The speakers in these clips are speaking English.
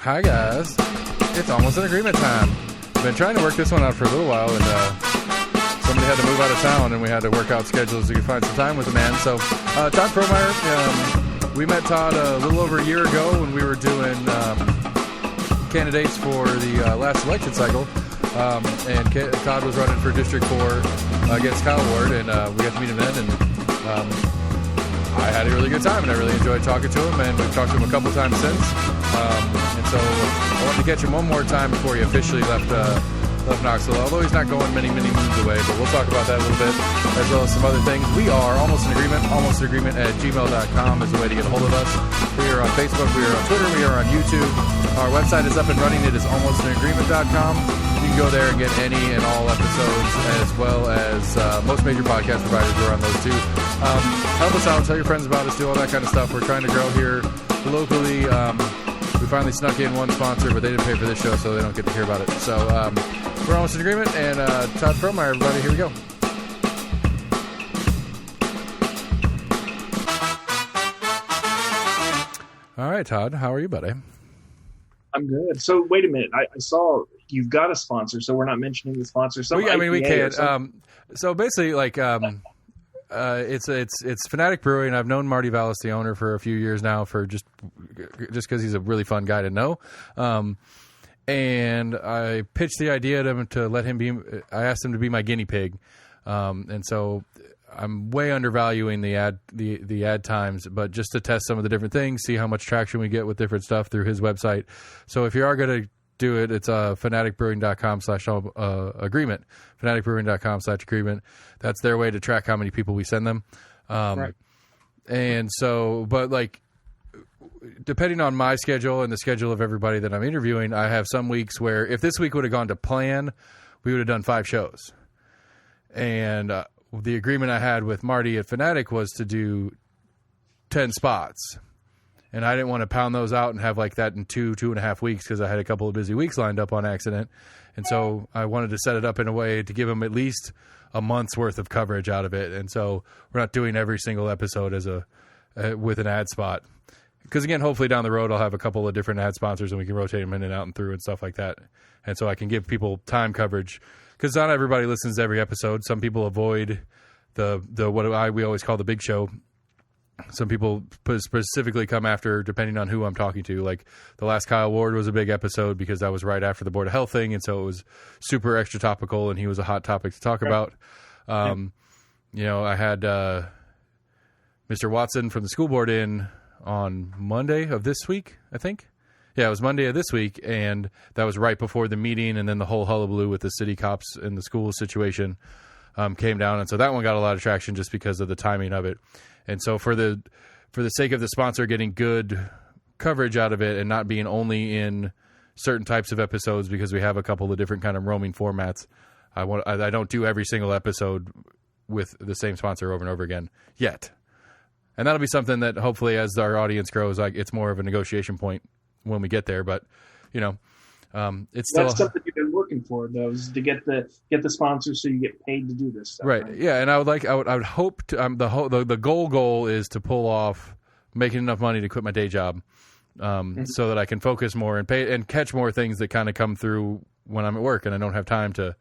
Hi guys, it's almost an agreement time. I've been trying to work this one out for a little while, and somebody had to move out of town, and we had to work out schedules to find some time with the man. So, Todd Frommeyer, we met Todd a little over a year ago when we were doing candidates for the last election cycle, and Todd was running for District 4 against Kyle Ward, and we got to meet him then, and I had a really good time, and I really enjoyed talking to him, and we've talked to him a couple times since. And so I wanted to catch him one more time before he officially left Knoxville, although he's not going many moons away, but we'll talk about that a little bit, as well as some other things. We are Almost an Agreement at gmail.com is the way to get a hold of us. We are on Facebook, we are on Twitter, we are on YouTube. Our website is up and running. It is almostanagreement.com. You can go there and get any and all episodes, as well as most major podcast providers. We're on those too. Help us out, tell your friends about us, do all that kind of stuff. We're trying to grow here locally. We finally snuck in one sponsor, but they didn't pay for this show, so they don't get to hear about it. So we're Almost in Agreement, and Todd Frommeyer, everybody, here we go. All right, Todd, how are you, buddy? I'm good. So wait a minute. I saw you've got a sponsor, so we're not mentioning the sponsor. We can't. So basically, like, it's Fanatic Brewing, and I've known Marty Vallis, the owner, for a few years now, for just because he's a really fun guy to know. And I pitched the idea to him to let him be. I asked him to be my guinea pig, and so I'm way undervaluing the ad times, but just to test some of the different things, see how much traction we get with different stuff through his website. So if you are going to do it, it's fanaticbrewing.com/agreement. Fanaticbrewing.com/agreement. That's their way to track how many people we send them. Right. And so, but like, depending on my schedule and the schedule of everybody that I'm interviewing, I have some weeks where if this week would have gone to plan, we would have done 5 shows. And the agreement I had with Marty at Fanatic was to do 10 spots. And I didn't want to pound those out and have like that in 2.5 weeks, because I had a couple of busy weeks lined up on accident. And so I wanted to set it up in a way to give them at least a month's worth of coverage out of it. And so we're not doing every single episode as with an ad spot. Because again, hopefully down the road, I'll have a couple of different ad sponsors and we can rotate them in and out and through and stuff like that. And so I can give people time coverage, because not everybody listens to every episode. Some people avoid the what we always call the big show. Some people specifically come after, depending on who I'm talking to. Like the last Kyle Ward was a big episode because that was right after the Board of Health thing, and so it was super extra topical, and he was a hot topic to talk about. You know, I had Mr. Watson from the school board in on Monday of this week, I think. Yeah, it was Monday of this week, and that was right before the meeting, and then the whole hullabaloo with the city cops and the school situation came down, and so that one got a lot of traction just because of the timing of it. And so for the sake of the sponsor getting good coverage out of it and not being only in certain types of episodes, because we have a couple of different kind of roaming formats, I don't do every single episode with the same sponsor over and over again yet. And that'll be something that hopefully as our audience grows, like, it's more of a negotiation point when we get there. But, you know, it's still something you've been working for, though, is to get the sponsors so you get paid to do this stuff. Right. Yeah. And I would hope to, the goal is to pull off making enough money to quit my day job, so that I can focus more and pay and catch more things that kind of come through when I'm at work and I don't have time to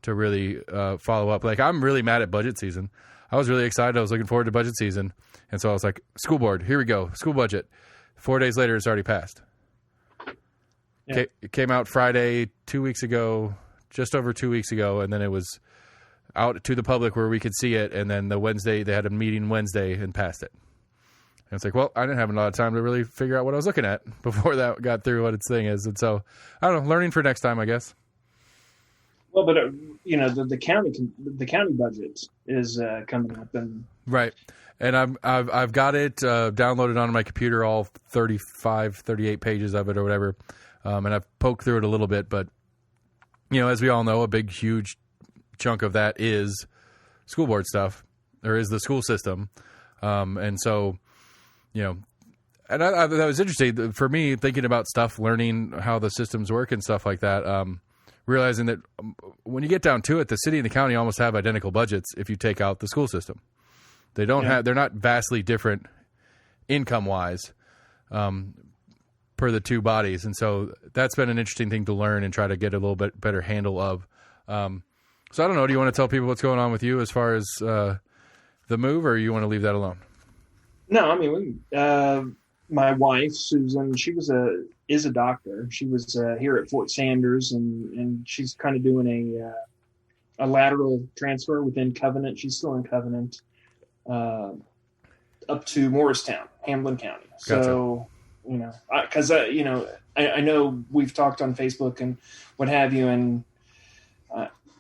really follow up. Like, I'm really mad at budget season. I was really excited. I was looking forward to budget season. And so I was like, school board, here we go. School budget. 4 days later, it's already passed. Yeah. It came out Friday 2 weeks ago, just over 2 weeks ago. And then it was out to the public where we could see it. And then the Wednesday, they had a meeting Wednesday and passed it. And it's like, well, I didn't have a lot of time to really figure out what I was looking at before that got through what its thing is. And so, I don't know, learning for next time, I guess. Well, but you know, the county budget is coming up, and right, and I've got it downloaded onto my computer, all 38 pages of it or whatever, and I've poked through it a little bit. But you know, as we all know, a big, huge chunk of that is school board stuff, or is the school system, and so, you know. And that was interesting for me, thinking about stuff, learning how the systems work and stuff like that. Realizing that when you get down to it, the city and the county almost have identical budgets if you take out the school system. They don't have, they're not vastly different income wise. per the two bodies. And so that's been an interesting thing to learn and try to get a little bit better handle of. So I don't know. Do you want to tell people what's going on with you as far as the move, or you want to leave that alone? No, I mean, my wife, Susan, she is a doctor. She was here at Fort Sanders, and she's kind of doing a lateral transfer within Covenant. She's still in Covenant, up to Morristown, Hamlin County. Gotcha. So, because I know we've talked on Facebook and what have you, and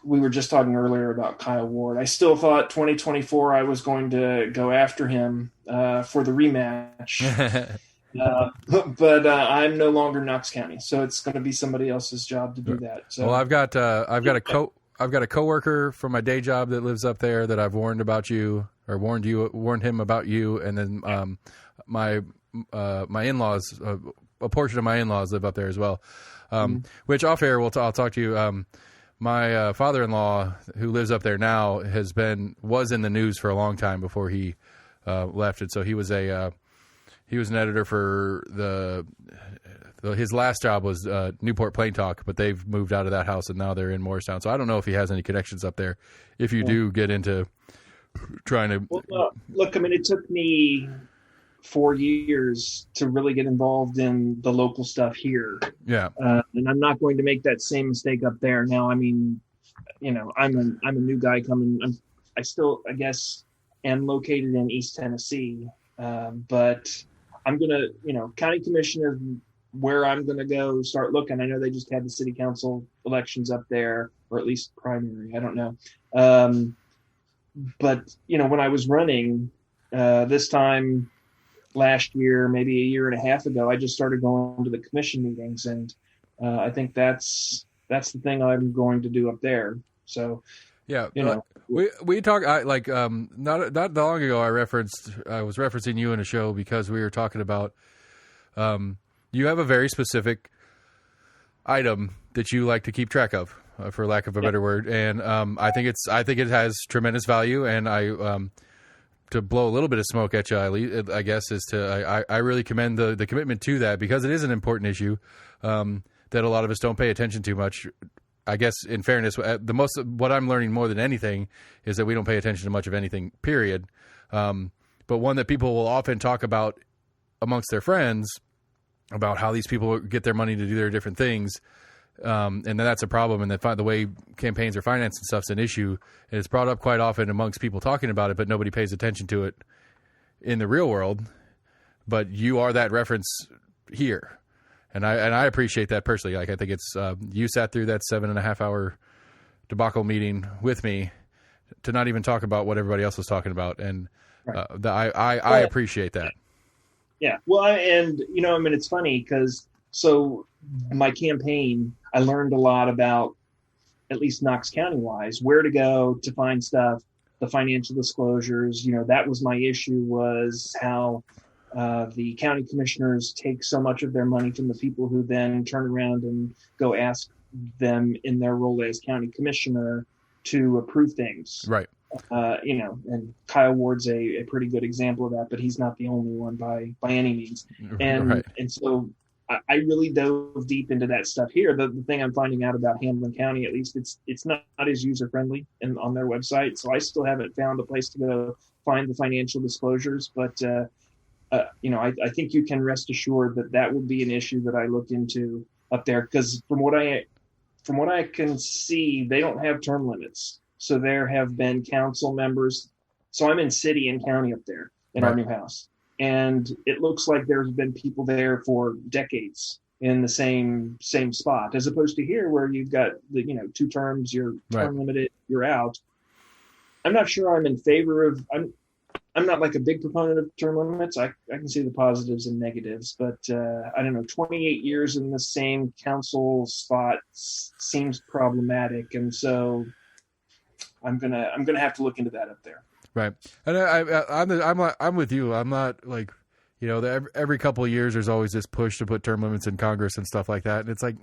we were just talking earlier about Kyle Ward. I still thought 2024 I was going to go after him for the rematch. But I'm no longer Knox County, so it's going to be somebody else's job to do that. So, well, I've got a coworker from my day job that lives up there that I've warned him about you, and then my in-laws, a portion of my in-laws live up there as well. Which off air, I'll talk to you. My father-in-law, who lives up there now, was in the news for a long time before he left it. So he was an editor for his last job was Newport Plain Talk, but they've moved out of that house and now they're in Morristown. So I don't know if he has any connections up there. If you do get into trying to look, I mean, it took me 4 years to really get involved in the local stuff here. Yeah. And I'm not going to make that same mistake up there. Now, I mean, I'm a new guy coming. I still, I guess, am located in East Tennessee. But I'm going to, county commissioner, where I'm going to go start looking. I know they just had the city council elections up there, or at least primary. I don't know. But, when I was running this time last year, maybe a year and a half ago, I just started going to the commission meetings. And I think that's the thing I'm going to do up there. So, yeah, we talk not that long ago. I was referencing you in a show because we were talking about you have a very specific item that you like to keep track of, for lack of a better word, and I think it has tremendous value. And to blow a little bit of smoke at you, I guess, is I really commend the commitment to that, because it is an important issue that a lot of us don't pay attention to much. I guess, in fairness, what I'm learning more than anything is that we don't pay attention to much of anything, period. But one that people will often talk about amongst their friends, about how these people get their money to do their different things, and then that's a problem. And the way campaigns are financed and stuff's an issue, and it's brought up quite often amongst people talking about it, but nobody pays attention to it in the real world. But you are that reference here. And I appreciate that personally. Like, I think it's you sat through that 7.5 hour debacle meeting with me to not even talk about what everybody else was talking about, and I appreciate that. Yeah, well, it's funny because my campaign, I learned a lot about, at least Knox County wise, where to go to find stuff, the financial disclosures. That was my issue, was how the county commissioners take so much of their money from the people who then turn around and go ask them in their role as county commissioner to approve things. Right. And Kyle Ward's a pretty good example of that, but he's not the only one by any means. And so I really dove deep into that stuff here. The thing I'm finding out about Hamlin County, at least, it's not as user friendly on their website. So I still haven't found a place to go find the financial disclosures, but I think you can rest assured that will be an issue that I look into up there, because from what I can see, they don't have term limits. So there have been council members. So I'm in city and county up there in our new house, and it looks like there's been people there for decades in the same spot, as opposed to here where you've got the 2 terms, you're term limited, you're out. I'm not sure I'm in favor of. I'm not like a big proponent of term limits. I can see the positives and negatives, but I don't know. 28 years in the same council spot seems problematic, and so I'm gonna have to look into that up there. Right, and I'm with you. I'm not like, every couple of years there's always this push to put term limits in Congress and stuff like that, and it's like,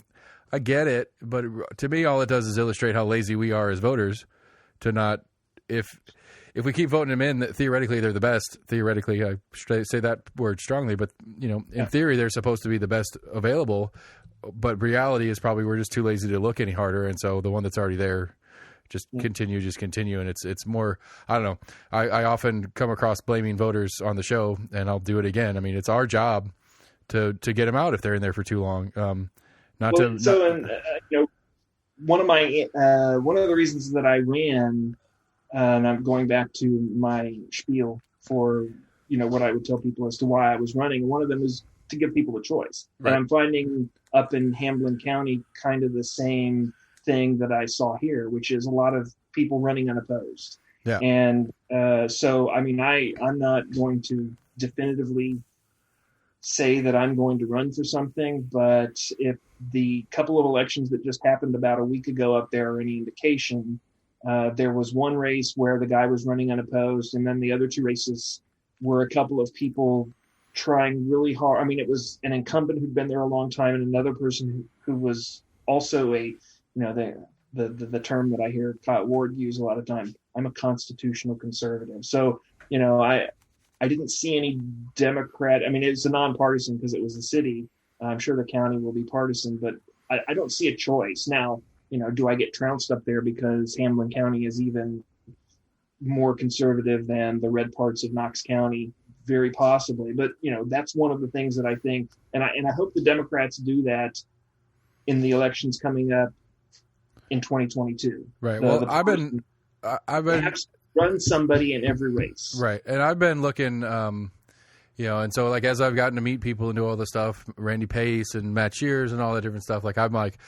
I get it, but to me all it does is illustrate how lazy we are as voters to not if we keep voting them in, theoretically they're the best. Theoretically, I say that word strongly, but in theory they're supposed to be the best available. But reality is probably we're just too lazy to look any harder, and so the one that's already there, just continue, and it's more. I don't know. I often come across blaming voters on the show, and I'll do it again. I mean, it's our job to get them out if they're in there for too long. One of the reasons that I ran, and I'm going back to my spiel for what I would tell people as to why I was running. One of them is to give people a choice, right. And I'm finding up in Hamblin County kind of the same thing that I saw here, which is a lot of people running unopposed. Yeah. And so, I mean, I'm not going to definitively say that I'm going to run for something, but if the couple of elections that just happened about a week ago up there are any indication, there was one race where the guy was running unopposed, and then the other two races were a couple of people trying really hard. I mean, it was an incumbent who'd been there a long time and another person who was also the term that I hear Kyle Ward use a lot of times. I'm a constitutional conservative. So, I didn't see any Democrat. I mean, it's a nonpartisan because it was a city. I'm sure the county will be partisan, but I don't see a choice. Now, do I get trounced up there because Hamlin County is even more conservative than the red parts of Knox County? Very possibly. But, that's one of the things that I think, and I hope the Democrats do that in the elections coming up in 2022. Right. I've been run somebody in every race. Right. And I've been looking, and so like, as I've gotten to meet people and do all this stuff, Randy Pace and Matt Shears and all that different stuff, like I'm like,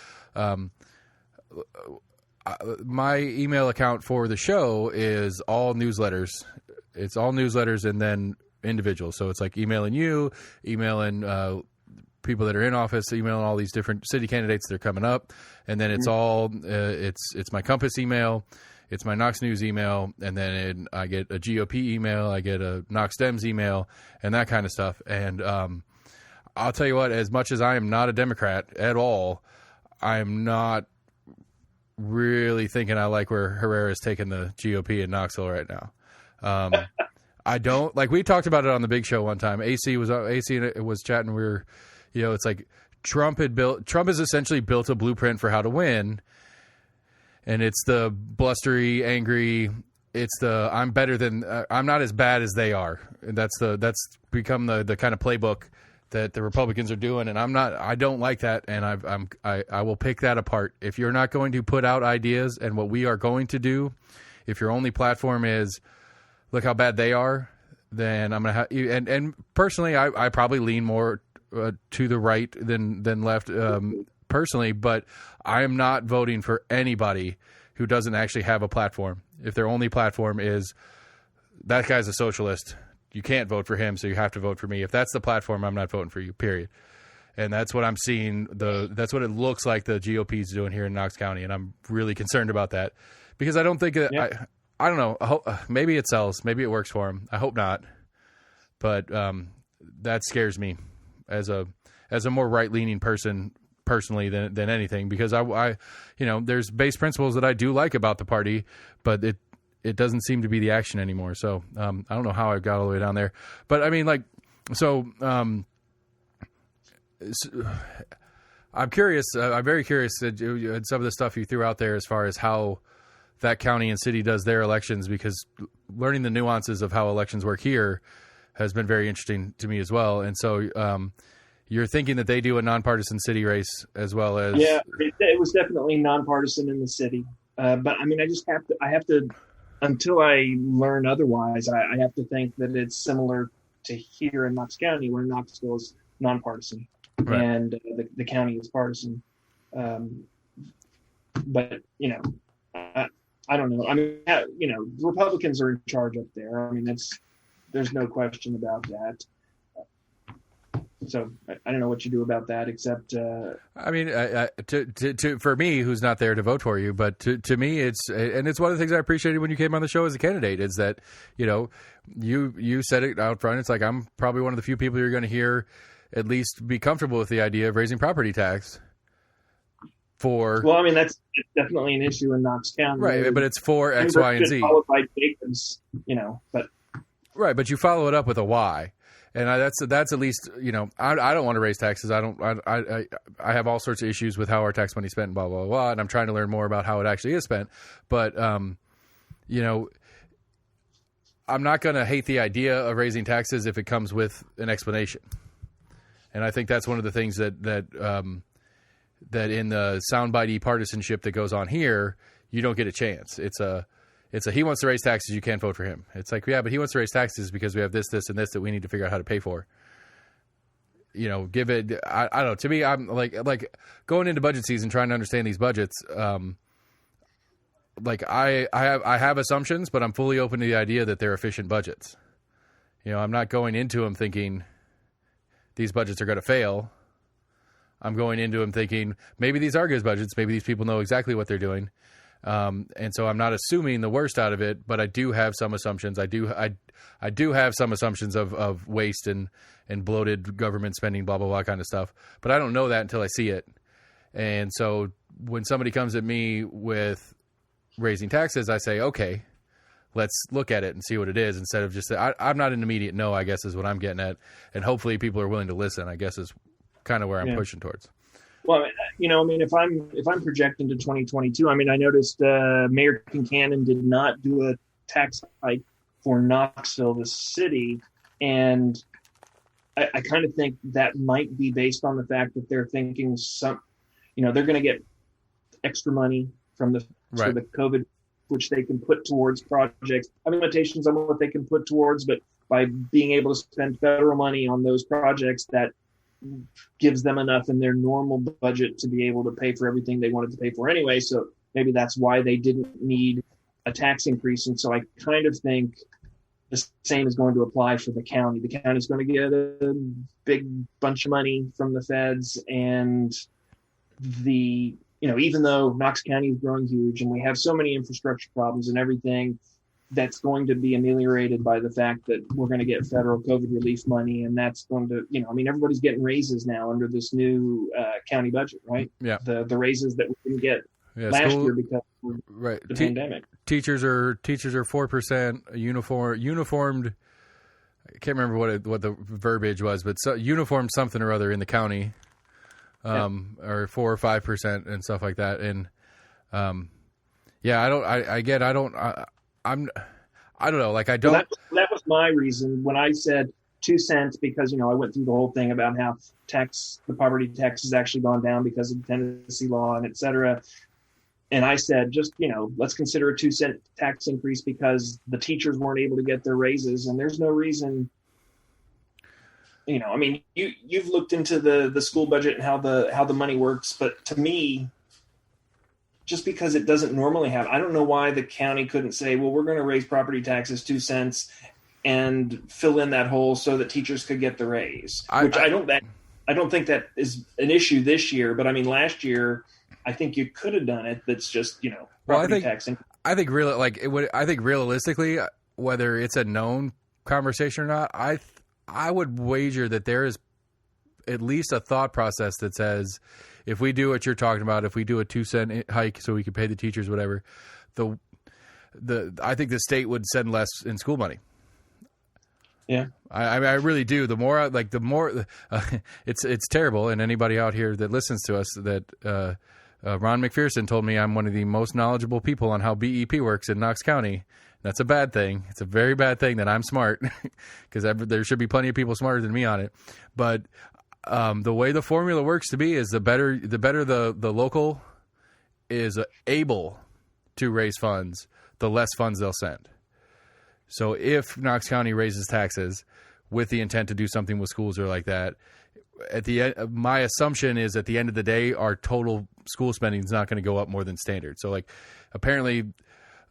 my email account for the show is all newsletters. It's all newsletters and then individuals. So it's like emailing you, emailing people that are in office, emailing all these different city candidates that are coming up. And then it's all, it's my Compass email. It's my Knox News email, and then I get a GOP email, I get a Knox Dems email, and that kind of stuff. And I'll tell you what, as much as I am not a Democrat at all, I'm not really thinking I like where Herrera's taking the GOP in Knoxville right now. I don't like. We talked about it on the big show one time. AC was chatting. We were, it's like Trump has essentially built a blueprint for how to win. And it's the blustery, angry. It's the I'm better than I'm not as bad as they are. And that's become the kind of playbook that the Republicans are doing. And I don't like that. And I will pick that apart. If you're not going to put out ideas and what we are going to do, if your only platform is look how bad they are, then I'm gonna and personally I probably lean more to the right than left. Personally, but I am not voting for anybody who doesn't actually have a platform. If their only platform is that guy's a socialist, you can't vote for him, so you have to vote for me. If that's the platform, I'm not voting for you, period. And that's what I'm seeing. That's what it looks like the GOP is doing here in Knox County, and I'm really concerned about that because I don't think that I don't know. Maybe it sells. Maybe it works for him. I hope not, but that scares me as a more right leaning person. Personally than anything, because I there's base principles that I do like about the party, but it doesn't seem to be the action anymore. So I don't know how I got all the way down there, but I mean, I'm curious. I'm very curious that some of the stuff you threw out there as far as how that county and city does their elections, because learning the nuances of how elections work here has been very interesting to me as well. And so, you're thinking that they do a nonpartisan city race as well as... Yeah, it was definitely nonpartisan in the city. But I mean, I have to, until I learn otherwise, I have to think that it's similar to here in Knox County, where Knoxville is nonpartisan, right, and the county is partisan. But, I don't know. I mean, Republicans are in charge up there. I mean, there's no question about that. So I don't know what you do about that, except I mean, to for me, who's not there to vote for you, but to me, it's one of the things I appreciated when you came on the show as a candidate is that you said it out front. It's like I'm probably one of the few people you're going to hear at least be comfortable with the idea of raising property tax for. Well, I mean, that's definitely an issue in Knox County. Right, but it's for X, Y, and Z. Followed by Jacobs, but. Right, but you follow it up with a why. And that's at least, I don't want to raise taxes. I have all sorts of issues with how our tax money is spent, blah, blah, blah. And I'm trying to learn more about how it actually is spent. But, I'm not going to hate the idea of raising taxes if it comes with an explanation. And I think that's one of the things that in the soundbite-y partisanship that goes on here, you don't get a chance. It's a he wants to raise taxes, you can't vote for him. It's like, yeah, but he wants to raise taxes because we have this, this, and this that we need to figure out how to pay for. Give it. I don't know. To me, I'm like going into budget season, trying to understand these budgets. I have assumptions, but I'm fully open to the idea that they're efficient budgets. I'm not going into them thinking these budgets are going to fail. I'm going into them thinking maybe these are good budgets. Maybe these people know exactly what they're doing. And so I'm not assuming the worst out of it, but I do have some assumptions. I do have some assumptions of waste and bloated government spending, blah, blah, blah kind of stuff. But I don't know that until I see it. And so when somebody comes at me with raising taxes, I say, okay, let's look at it and see what it is, instead of just, I'm not an immediate no, I guess is what I'm getting at. And hopefully people are willing to listen, I guess is kind of where I'm pushing towards. Well, if I'm projecting to 2022, I noticed Mayor Kincannon did not do a tax hike for Knoxville, the city, and I kind of think that might be based on the fact that they're thinking they're going to get extra money from the COVID, which they can put towards projects. I mean, limitations on what they can put towards, but by being able to spend federal money on those projects, that gives them enough in their normal budget to be able to pay for everything they wanted to pay for anyway. So maybe that's why they didn't need a tax increase. And so I kind of think the same is going to apply for the county. The county's going to get a big bunch of money from the feds, and even though Knox County is growing huge and we have so many infrastructure problems and everything, that's going to be ameliorated by the fact that we're going to get federal COVID relief money. And that's going to, everybody's getting raises now under this new county budget, right? Yeah. The raises that we didn't get last year because of the pandemic. Teachers are 4% uniformed. I can't remember what the verbiage was, but uniform something or other in the county, or 4 or 5% and stuff like that. And I don't know. Like, I don't. Well, that was my reason when I said 2 cents, because, I went through the whole thing about how the property tax has actually gone down because of Tennessee law and et cetera. And I said, just, let's consider a 2 cent tax increase because the teachers weren't able to get their raises. And there's no reason, you've looked into the school budget and how the money works. But to me, just because it doesn't normally have, I don't know why the county couldn't say, well, we're going to raise property taxes 2 cents and fill in that hole so that teachers could get the raise. I don't think that is an issue this year, but last year I think you could have done it. That's just, property taxing. I think realistically, whether it's a known conversation or not, I would wager that there is at least a thought process that says, if we do what you're talking about, if we do a 2 cent hike so we can pay the teachers, whatever, I think the state would send less in school money. Yeah, I really do. The more it's terrible. And anybody out here that listens to us, that Ron McPherson told me I'm one of the most knowledgeable people on how BEP works in Knox County. That's a bad thing. It's a very bad thing that I'm smart, because there should be plenty of people smarter than me on it. But the way the formula works to be is the better the local is able to raise funds, the less funds they'll send. So if Knox County raises taxes with the intent to do something with schools or like that, at the end, my assumption is at the end of the day, our total school spending is not going to go up more than standard. So apparently,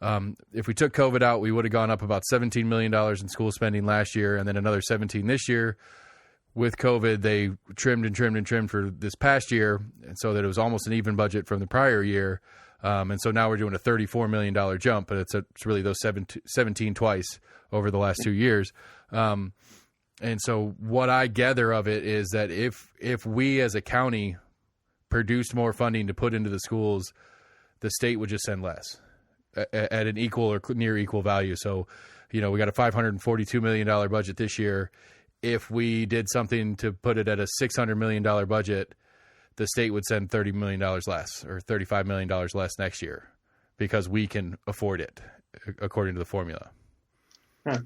if we took COVID out, we would have gone up about $17 million in school spending last year, and then another 17 this year. With COVID, they trimmed for this past year, and so that it was almost an even budget from the prior year. And so now we're doing a $34 million jump, but it's really those 17 twice over the last 2 years. And so what I gather of it is that if we as a county produced more funding to put into the schools, the state would just send less at an equal or near equal value. So, we got a $542 million budget this year. If we did something to put it at a $600 million budget, the state would send $30 million less or $35 million less next year because we can afford it according to the formula. Huh.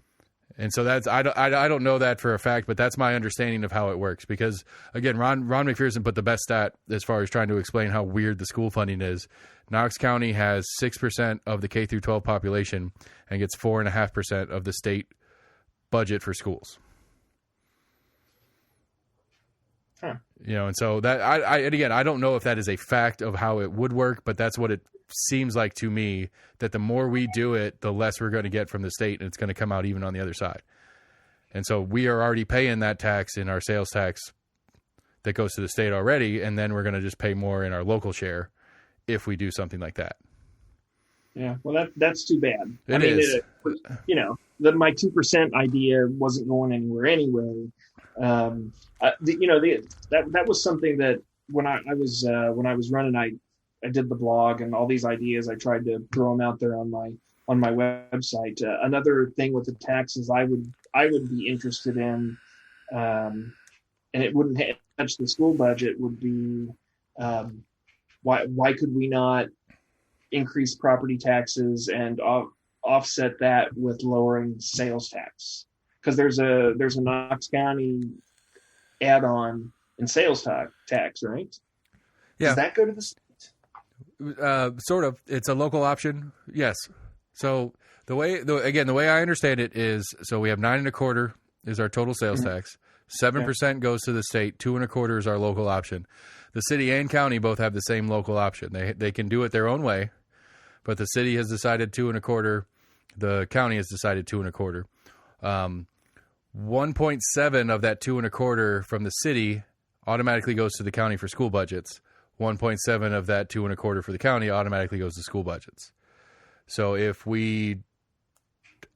And so I don't know that for a fact, but that's my understanding of how it works. Because again, Ron McPherson put the best stat as far as trying to explain how weird the school funding is. Knox County has 6% of the K through 12 population and gets 4.5% of the state budget for schools. Huh. And so that and again, I don't know if that is a fact of how it would work, but that's what it seems like to me, that the more we do it, the less we're going to get from the state, and it's going to come out even on the other side. And so we are already paying that tax in our sales tax that goes to the state already, and then we're going to just pay more in our local share if we do something like that. Yeah, well, that's too bad. It is. My 2% idea wasn't going anywhere anyway. That was something that when I was running, I did the blog and all these ideas. I tried to throw them out there on my website. Another thing with the taxes I would be interested in, and it wouldn't touch the school budget, would be why could we not increase property taxes and offset that with lowering sales tax? Because there's a Knox County add-on in sales tax, right? Yeah. Does that go to the state? Sort of. It's a local option. Yes. So the way I understand it is, so we have 9.25% is our total sales tax. 7% goes to the state. 2.25% is our local option. The city and county both have the same local option. They can do it their own way, but the city has decided 2.25%. The county has decided 2.25%. 1.7 of that 2.25% from the city automatically goes to the county for school budgets. 1.7 of that 2.25% for the county automatically goes to school budgets. So if we,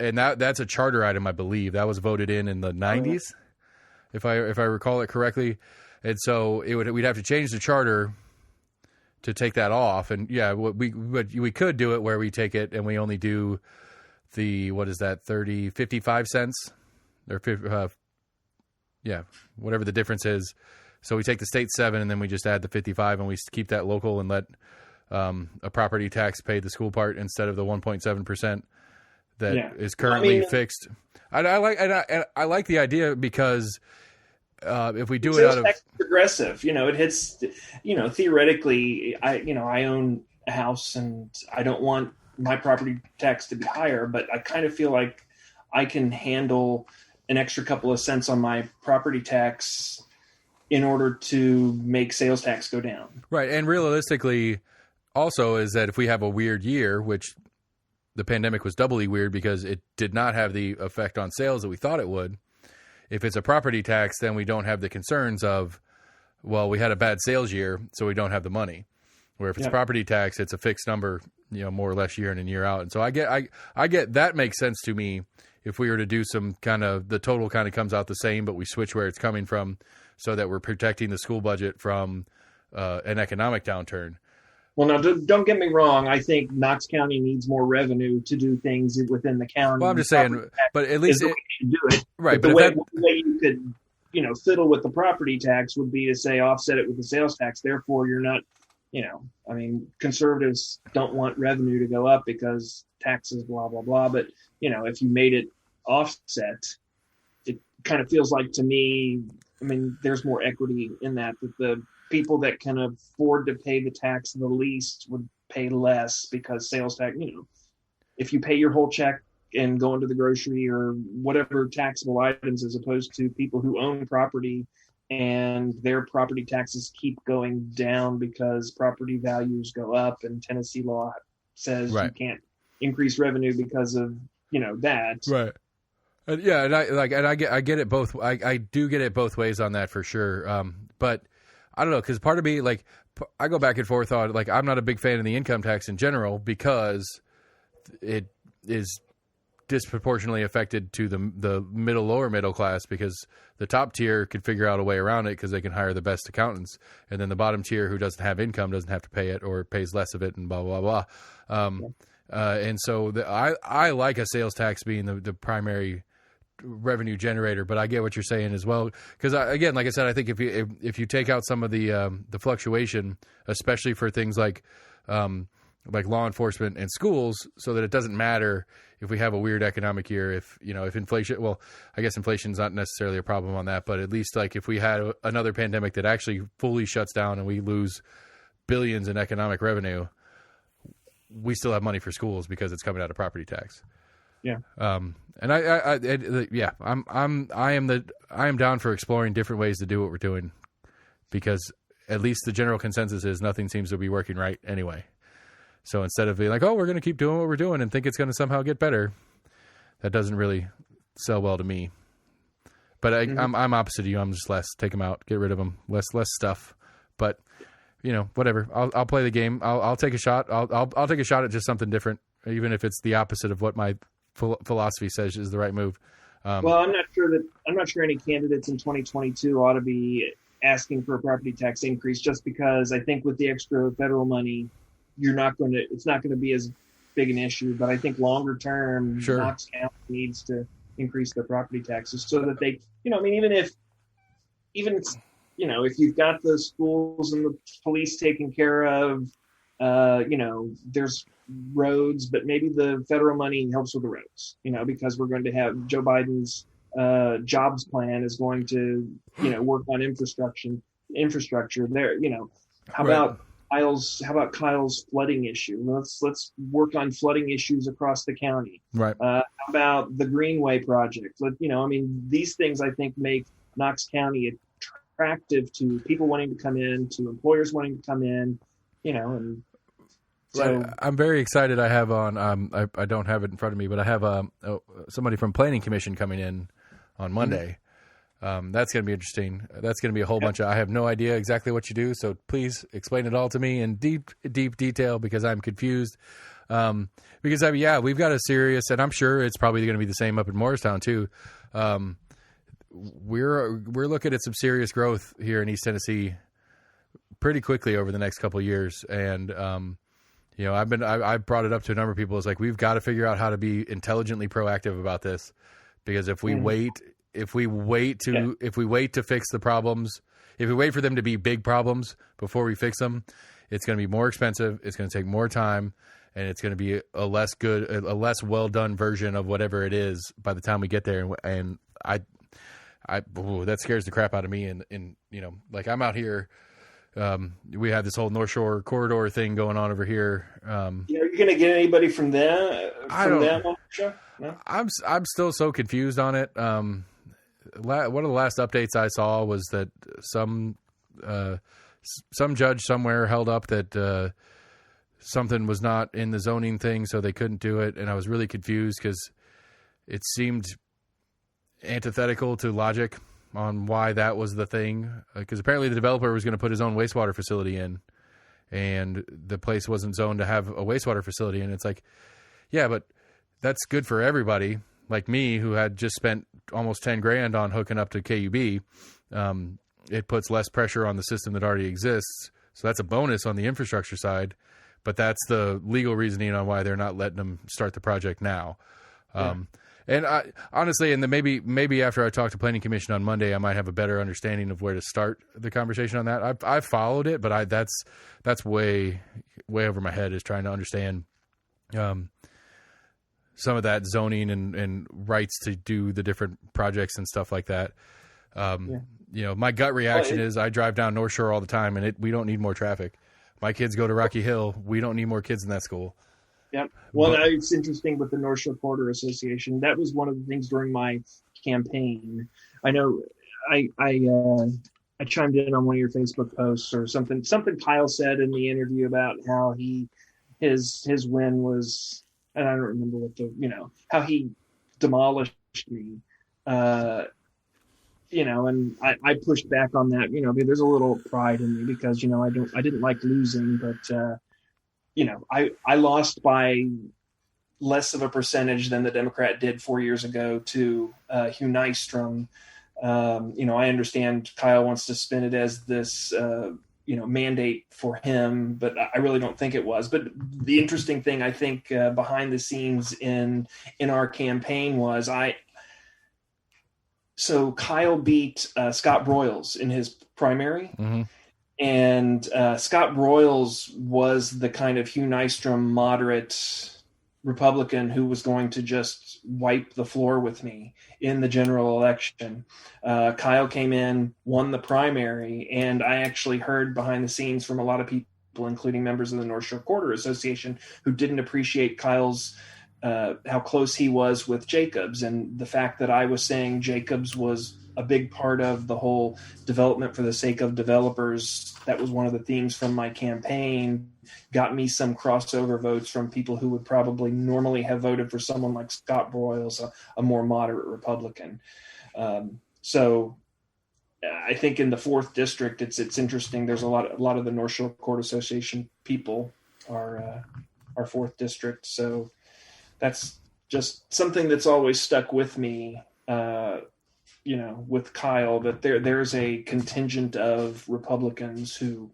and that's a charter item, I believe that was voted in the 90s, if I recall it correctly. And so we'd have to change the charter to take that off. And yeah, we could do it where we take it and we only do the, 55 cents or whatever the difference is. So we take the state 7 and then we just add the 55 and we keep that local and let a property tax pay the school part instead of the 1.7% that is currently fixed. I like the idea because if we do it out of progressive, it hits, theoretically, I own a house and I don't want my property tax to be higher, but I kind of feel like I can handle an extra couple of cents on my property tax in order to make sales tax go down. Right. And realistically also is that if we have a weird year, which the pandemic was doubly weird because it did not have the effect on sales that we thought it would. If it's a property tax, then we don't have the concerns of, well, we had a bad sales year, so we don't have the money. Where if it's property tax, it's a fixed number, more or less year in and year out. And so I get that makes sense to me if we were to do some kind of, the total kind of comes out the same, but we switch where it's coming from so that we're protecting the school budget from an economic downturn. Well, now, don't get me wrong. I think Knox County needs more revenue to do things within the county. Well, I'm just saying, but at least the way you do it. Right. But the way you could, fiddle with the property tax would be to say offset it with the sales tax. Therefore, you're not, conservatives don't want revenue to go up because taxes, blah, blah, blah. But, if you made it offset, it kind of feels like to me, there's more equity in that the people that can afford to pay the tax the least would pay less because sales tax, if you pay your whole check and go into the grocery or whatever taxable items, as opposed to people who own property and their property taxes keep going down because property values go up and Tennessee law says you can't increase revenue because of, that. Right. And I get it both. I do get it both ways on that for sure. But I don't know, because part of me, I go back and forth on, I'm not a big fan of the income tax in general because it is disproportionately affected to the lower middle class, because the top tier could figure out a way around it because they can hire the best accountants, and then the bottom tier who doesn't have income doesn't have to pay it or pays less of it, and blah blah blah. And so I like a sales tax being the primary revenue generator, but I get what you're saying as well, because again, like I said, I think if you take out some of the fluctuation, especially for things like law enforcement and schools, so that it doesn't matter if we have a weird economic year, if inflation, well, I guess inflation is not necessarily a problem on that, but at least like if we had another pandemic that actually fully shuts down and we lose billions in economic revenue, we still have money for schools because it's coming out of property tax. Yeah. And I am down for exploring different ways to do what we're doing, because at least the general consensus is nothing seems to be working right anyway. So instead of being like, oh, we're going to keep doing what we're doing and think it's going to somehow get better, that doesn't really sell well to me. But I'm opposite of you. I'm just less, take them out, get rid of them, less stuff. But whatever. I'll play the game. I'll take a shot. I'll take a shot at just something different, even if it's the opposite of what my philosophy says is the right move. Well, I'm not sure any candidates in 2022 ought to be asking for a property tax increase, just because I think with the extra federal money, it's not going to be as big an issue. But I think longer term, sure, Knox County needs to increase their property taxes so that they, even if you've got the schools and the police taken care of, there's roads, but maybe the federal money helps with the roads, because we're going to have Joe Biden's jobs plan is going to, work on infrastructure there. How about Kyle's flooding issue? Let's work on flooding issues across the county. Right. How about the Greenway project? These things I think make Knox County attractive to people wanting to come in, to employers wanting to come in, and so. Right. I'm very excited. I have on, I don't have it in front of me, but I have somebody from Planning Commission coming in on Monday. That's going to be interesting. That's going to be a whole bunch of, I have no idea exactly what you do, so please explain it all to me in deep detail, because I'm confused. Because we've got a serious, and I'm sure it's probably going to be the same up in Morristown too. We're looking at some serious growth here in East Tennessee pretty quickly over the next couple of years. And, I've brought it up to a number of people. It's like, we've got to figure out how to be intelligently proactive about this, because if we wait to fix the problems, if we wait for them to be big problems before we fix them, it's going to be more expensive. It's going to take more time, and it's going to be a less well done version of whatever it is by the time we get there. And that scares the crap out of me. And I'm out here. We have this whole North Shore corridor thing going on over here. Are you going to get anybody from them? No? I'm still so confused on it. One of the last updates I saw was that some judge somewhere held up that something was not in the zoning thing, so they couldn't do it. And I was really confused because it seemed antithetical to logic on why that was the thing. Because apparently the developer was going to put his own wastewater facility in, and the place wasn't zoned to have a wastewater facility. And it's like, yeah, but that's good for everybody. Like me, who had just spent almost $10,000 on hooking up to KUB, it puts less pressure on the system that already exists. So that's a bonus on the infrastructure side, but that's the legal reasoning on why they're not letting them start the project now. And I, honestly, and then maybe after I talk to Planning Commission on Monday, I might have a better understanding of where to start the conversation on that. I've followed it, but that's way over my head, is trying to understand some of that zoning and rights to do the different projects and stuff like that. My gut reaction is I drive down North Shore all the time, and we don't need more traffic. My kids go to Rocky Hill. We don't need more kids in that school. Yeah. Well, it's interesting with the North Shore Corridor Association. That was one of the things during my campaign. I know I chimed in on one of your Facebook posts or something Kyle said in the interview about how his win was, and I don't remember how he demolished me, and I pushed back on that, there's a little pride in me because, I didn't like losing, but, I lost by less of a percentage than the Democrat did 4 years ago to Hugh Nystrom. I understand Kyle wants to spin it as this, mandate for him, but I really don't think it was. But the interesting thing, I think, behind the scenes in our campaign was so Kyle beat Scott Broyles in his primary. Mm-hmm. And Scott Broyles was the kind of Hugh Nystrom moderate Republican who was going to just wipe the floor with me in the general election. Kyle came in, won the primary, and I actually heard behind the scenes from a lot of people, including members of the North Shore Quarter Association, who didn't appreciate Kyle's how close he was with Jacobs, and the fact that I was saying Jacobs was a big part of the whole development for the sake of developers. That was one of the themes from my campaign, got me some crossover votes from people who would probably normally have voted for someone like Scott Broyles, a more moderate Republican. So I think in the 4th district, it's interesting. There's a lot of the North Shore Court Association people are 4th district. So that's just something that's always stuck with me, with Kyle, that there's a contingent of Republicans who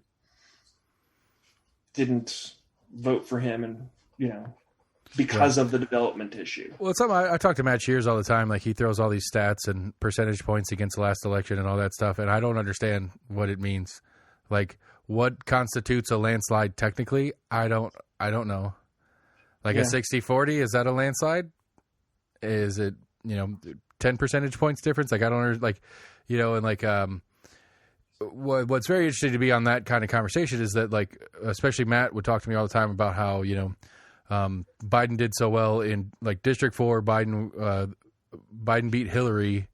didn't vote for him, and because of the development issue. Well, it's something I talk to Matt Shears all the time. Like, he throws all these stats and percentage points against the last election and all that stuff, and I don't understand what it means. Like, what constitutes a landslide technically? I don't know. Like, a 60-40, is that a landslide? Is it 10 percentage points difference? Like, I don't like, and like, what's very interesting to be on that kind of conversation is that, like, especially Matt would talk to me all the time about how, Biden did so well in, like, District 4, Biden beat Hillary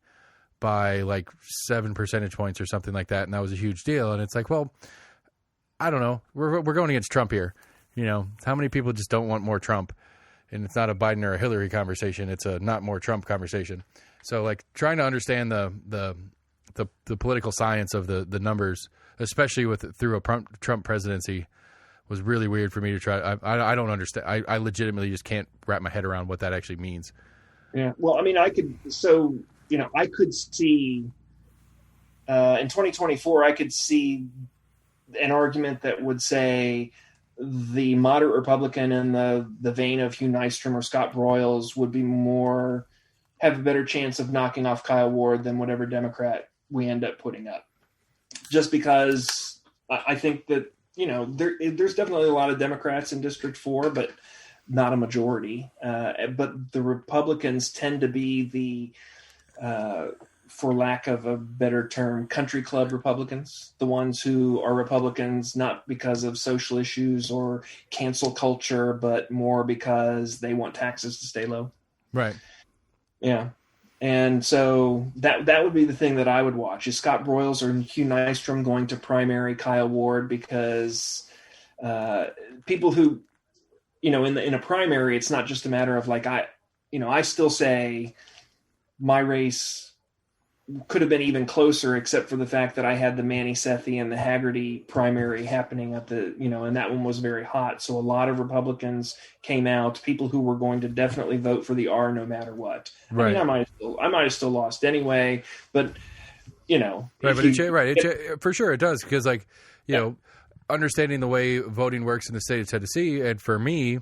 by like 7 percentage points or something like that. And that was a huge deal. And it's like, well, I don't know. We're going against Trump here. How many people just don't want more Trump? And it's not a Biden or a Hillary conversation. It's a not more Trump conversation. So, like, trying to understand the political science of the numbers, especially through a Trump presidency, was really weird for me to try. I don't understand. I legitimately just can't wrap my head around what that actually means. Yeah. Well, I mean, I could see in 2024, I could see an argument that would say the moderate Republican in the vein of Hugh Nystrom or Scott Broyles would have a better chance of knocking off Kyle Ward than whatever Democrat we end up putting up. Just because I think that, there's definitely a lot of Democrats in District 4, but not a majority. But the Republicans tend to be for lack of a better term, country club Republicans, the ones who are Republicans not because of social issues or cancel culture, but more because they want taxes to stay low. Right. Yeah. And so that would be the thing that I would watch. Is Scott Broyles or Hugh Nystrom going to primary Kyle Ward? Because people who, in a primary, it's not just a matter of like, I still say my race could have been even closer, except for the fact that I had the Manny Sethi and the Haggerty primary happening at and that one was very hot. So a lot of Republicans came out, people who were going to definitely vote for the R no matter what. Right. I mean, I might have still lost anyway, but right. But for sure it does. Because understanding the way voting works in the state of Tennessee. And for me,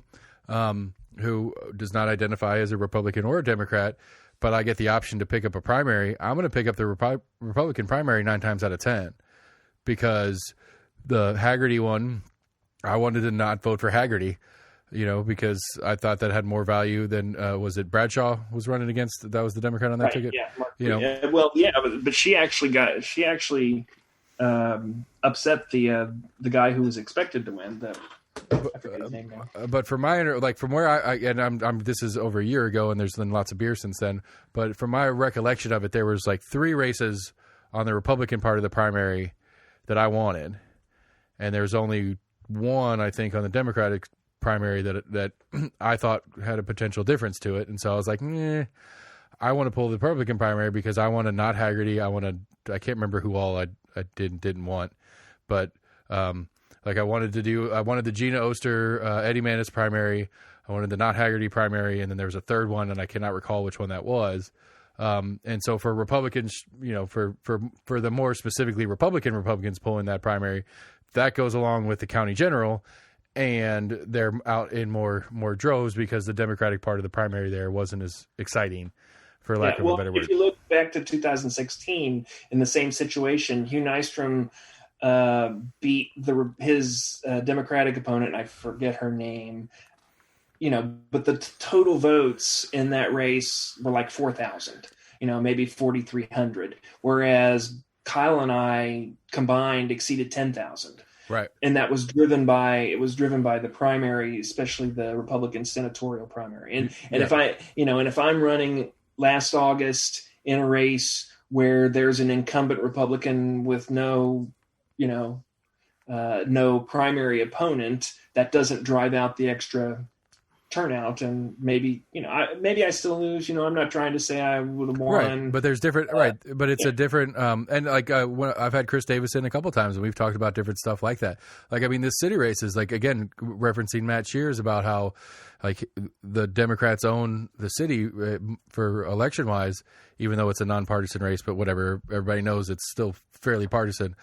who does not identify as a Republican or a Democrat, but I get the option to pick up a primary, I'm going to pick up the Republican primary 9 times out of 10, because the Haggerty one, I wanted to not vote for Haggerty, because I thought that had more value than, was it Bradshaw was running against? That was the Democrat on that ticket? Yeah. But she actually upset the guy who was expected to win. I forget his name now. But from from where I'm this is over a year ago, and there's been lots of beer since then. But from my recollection of it, there was like 3 races on the Republican part of the primary that I wanted, and there was only one, I think, on the Democratic primary that I thought had a potential difference to it. And so I was like, I want to pull the Republican primary because I want to not Haggerty. I can't remember who all I didn't want, but Like I wanted the Gina Oster, Eddie Manis primary. I wanted the Not Haggerty primary, and then there was a third one, and I cannot recall which one that was. And so for Republicans, for the more specifically Republicans pulling that primary, that goes along with the county general, and they're out in more droves because the Democratic part of the primary there wasn't as exciting, for lack of a better word. If you look back to 2016, in the same situation, Hugh Nystrom beat his Democratic opponent. I forget her name. But the total votes in that race were like 4,000, maybe 4,300, whereas Kyle and I combined exceeded 10,000. Right. And that was driven by the primary, especially the Republican senatorial primary. And if I'm running last August in a race where there's an incumbent Republican with no primary opponent, that doesn't drive out the extra turnout, and maybe I still lose. I'm not trying to say I would have won, right? But there's different, right? But it's a different, and like I've had Chris Davis in a couple times, and we've talked about different stuff like that. Like the city races, like again referencing Matt Shears about how like the Democrats own the city for election wise, even though it's a nonpartisan race. But whatever, everybody knows it's still fairly partisan.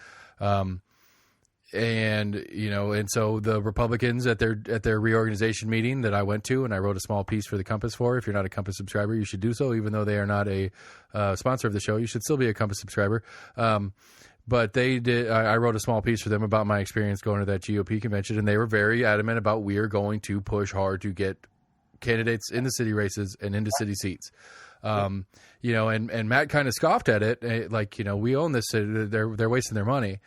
And so the Republicans at their reorganization meeting that I went to, and I wrote a small piece for the Compass for. If you're not a Compass subscriber, you should do so. Even though they are not a sponsor of the show, you should still be a Compass subscriber. But they did. I wrote a small piece for them about my experience going to that GOP convention, and they were very adamant about we are going to push hard to get candidates in the city races and into city seats. And Matt kind of scoffed at it, like we own this city. They're wasting their money.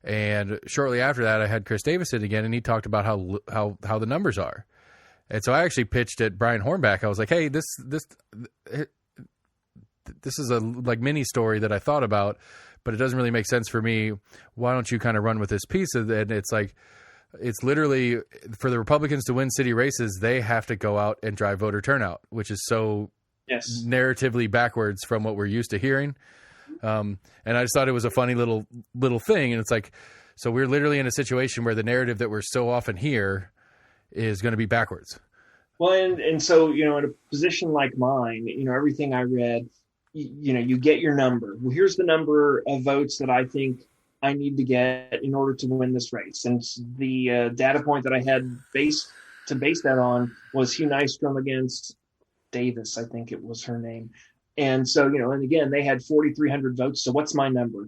And shortly after that, I had Chris Davis in again, and he talked about how the numbers are. And so I actually pitched at Brian Hornback. I was like, "Hey, this is a like mini story that I thought about, but it doesn't really make sense for me. Why don't you kind of run with this piece?" And it's like, it's literally for the Republicans to win city races, they have to go out and drive voter turnout, which is so narratively backwards from what we're used to hearing. And I just thought it was a funny little thing. And it's like, so we're literally in a situation where the narrative that we're so often hear is going to be backwards. Well, and so, in a position like mine, everything I read, you get your number. Well, here's the number of votes that I think I need to get in order to win this race. And the data point that I had base that on was Hugh Nystrom against Davis, I think it was her name. And so, and again, they had 4,300 votes. So what's my number?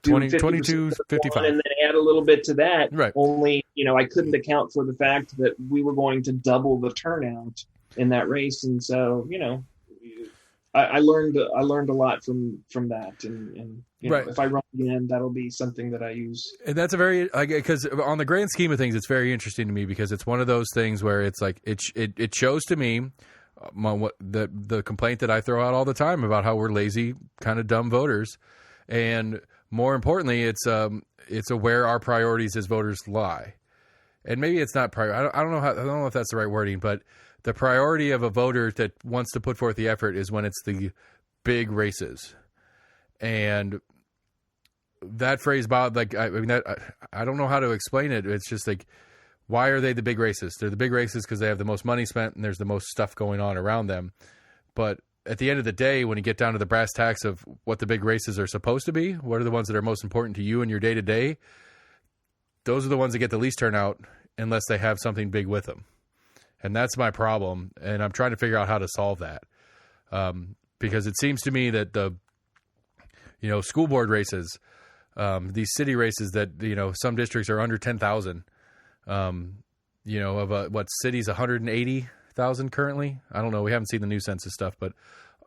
22, 55. And then add a little bit to that. Right. Only, I couldn't account for the fact that we were going to double the turnout in that race. And so, I learned a lot from that. And right. If I run again, that'll be something that I use. And that's because on the grand scheme of things, it's very interesting to me because it's one of those things where it's like, it shows to me the complaint that I throw out all the time about how we're lazy, kind of dumb voters, and more importantly, it's where our priorities as voters lie. And maybe it's not I don't know if that's the right wording, but the priority of a voter that wants to put forth the effort is when it's the big races, and that phrase about I don't know how to explain it. It's just like, why are they the big races? They're the big races because they have the most money spent and there's the most stuff going on around them. But at the end of the day, when you get down to the brass tacks of what the big races are supposed to be, what are the ones that are most important to you in your day-to-day, those are the ones that get the least turnout unless they have something big with them. And that's my problem, and I'm trying to figure out how to solve that. Because it seems to me that the school board races, these city races that some districts are under 10,000, what city's 180,000 currently? I don't know. We haven't seen the new census stuff, but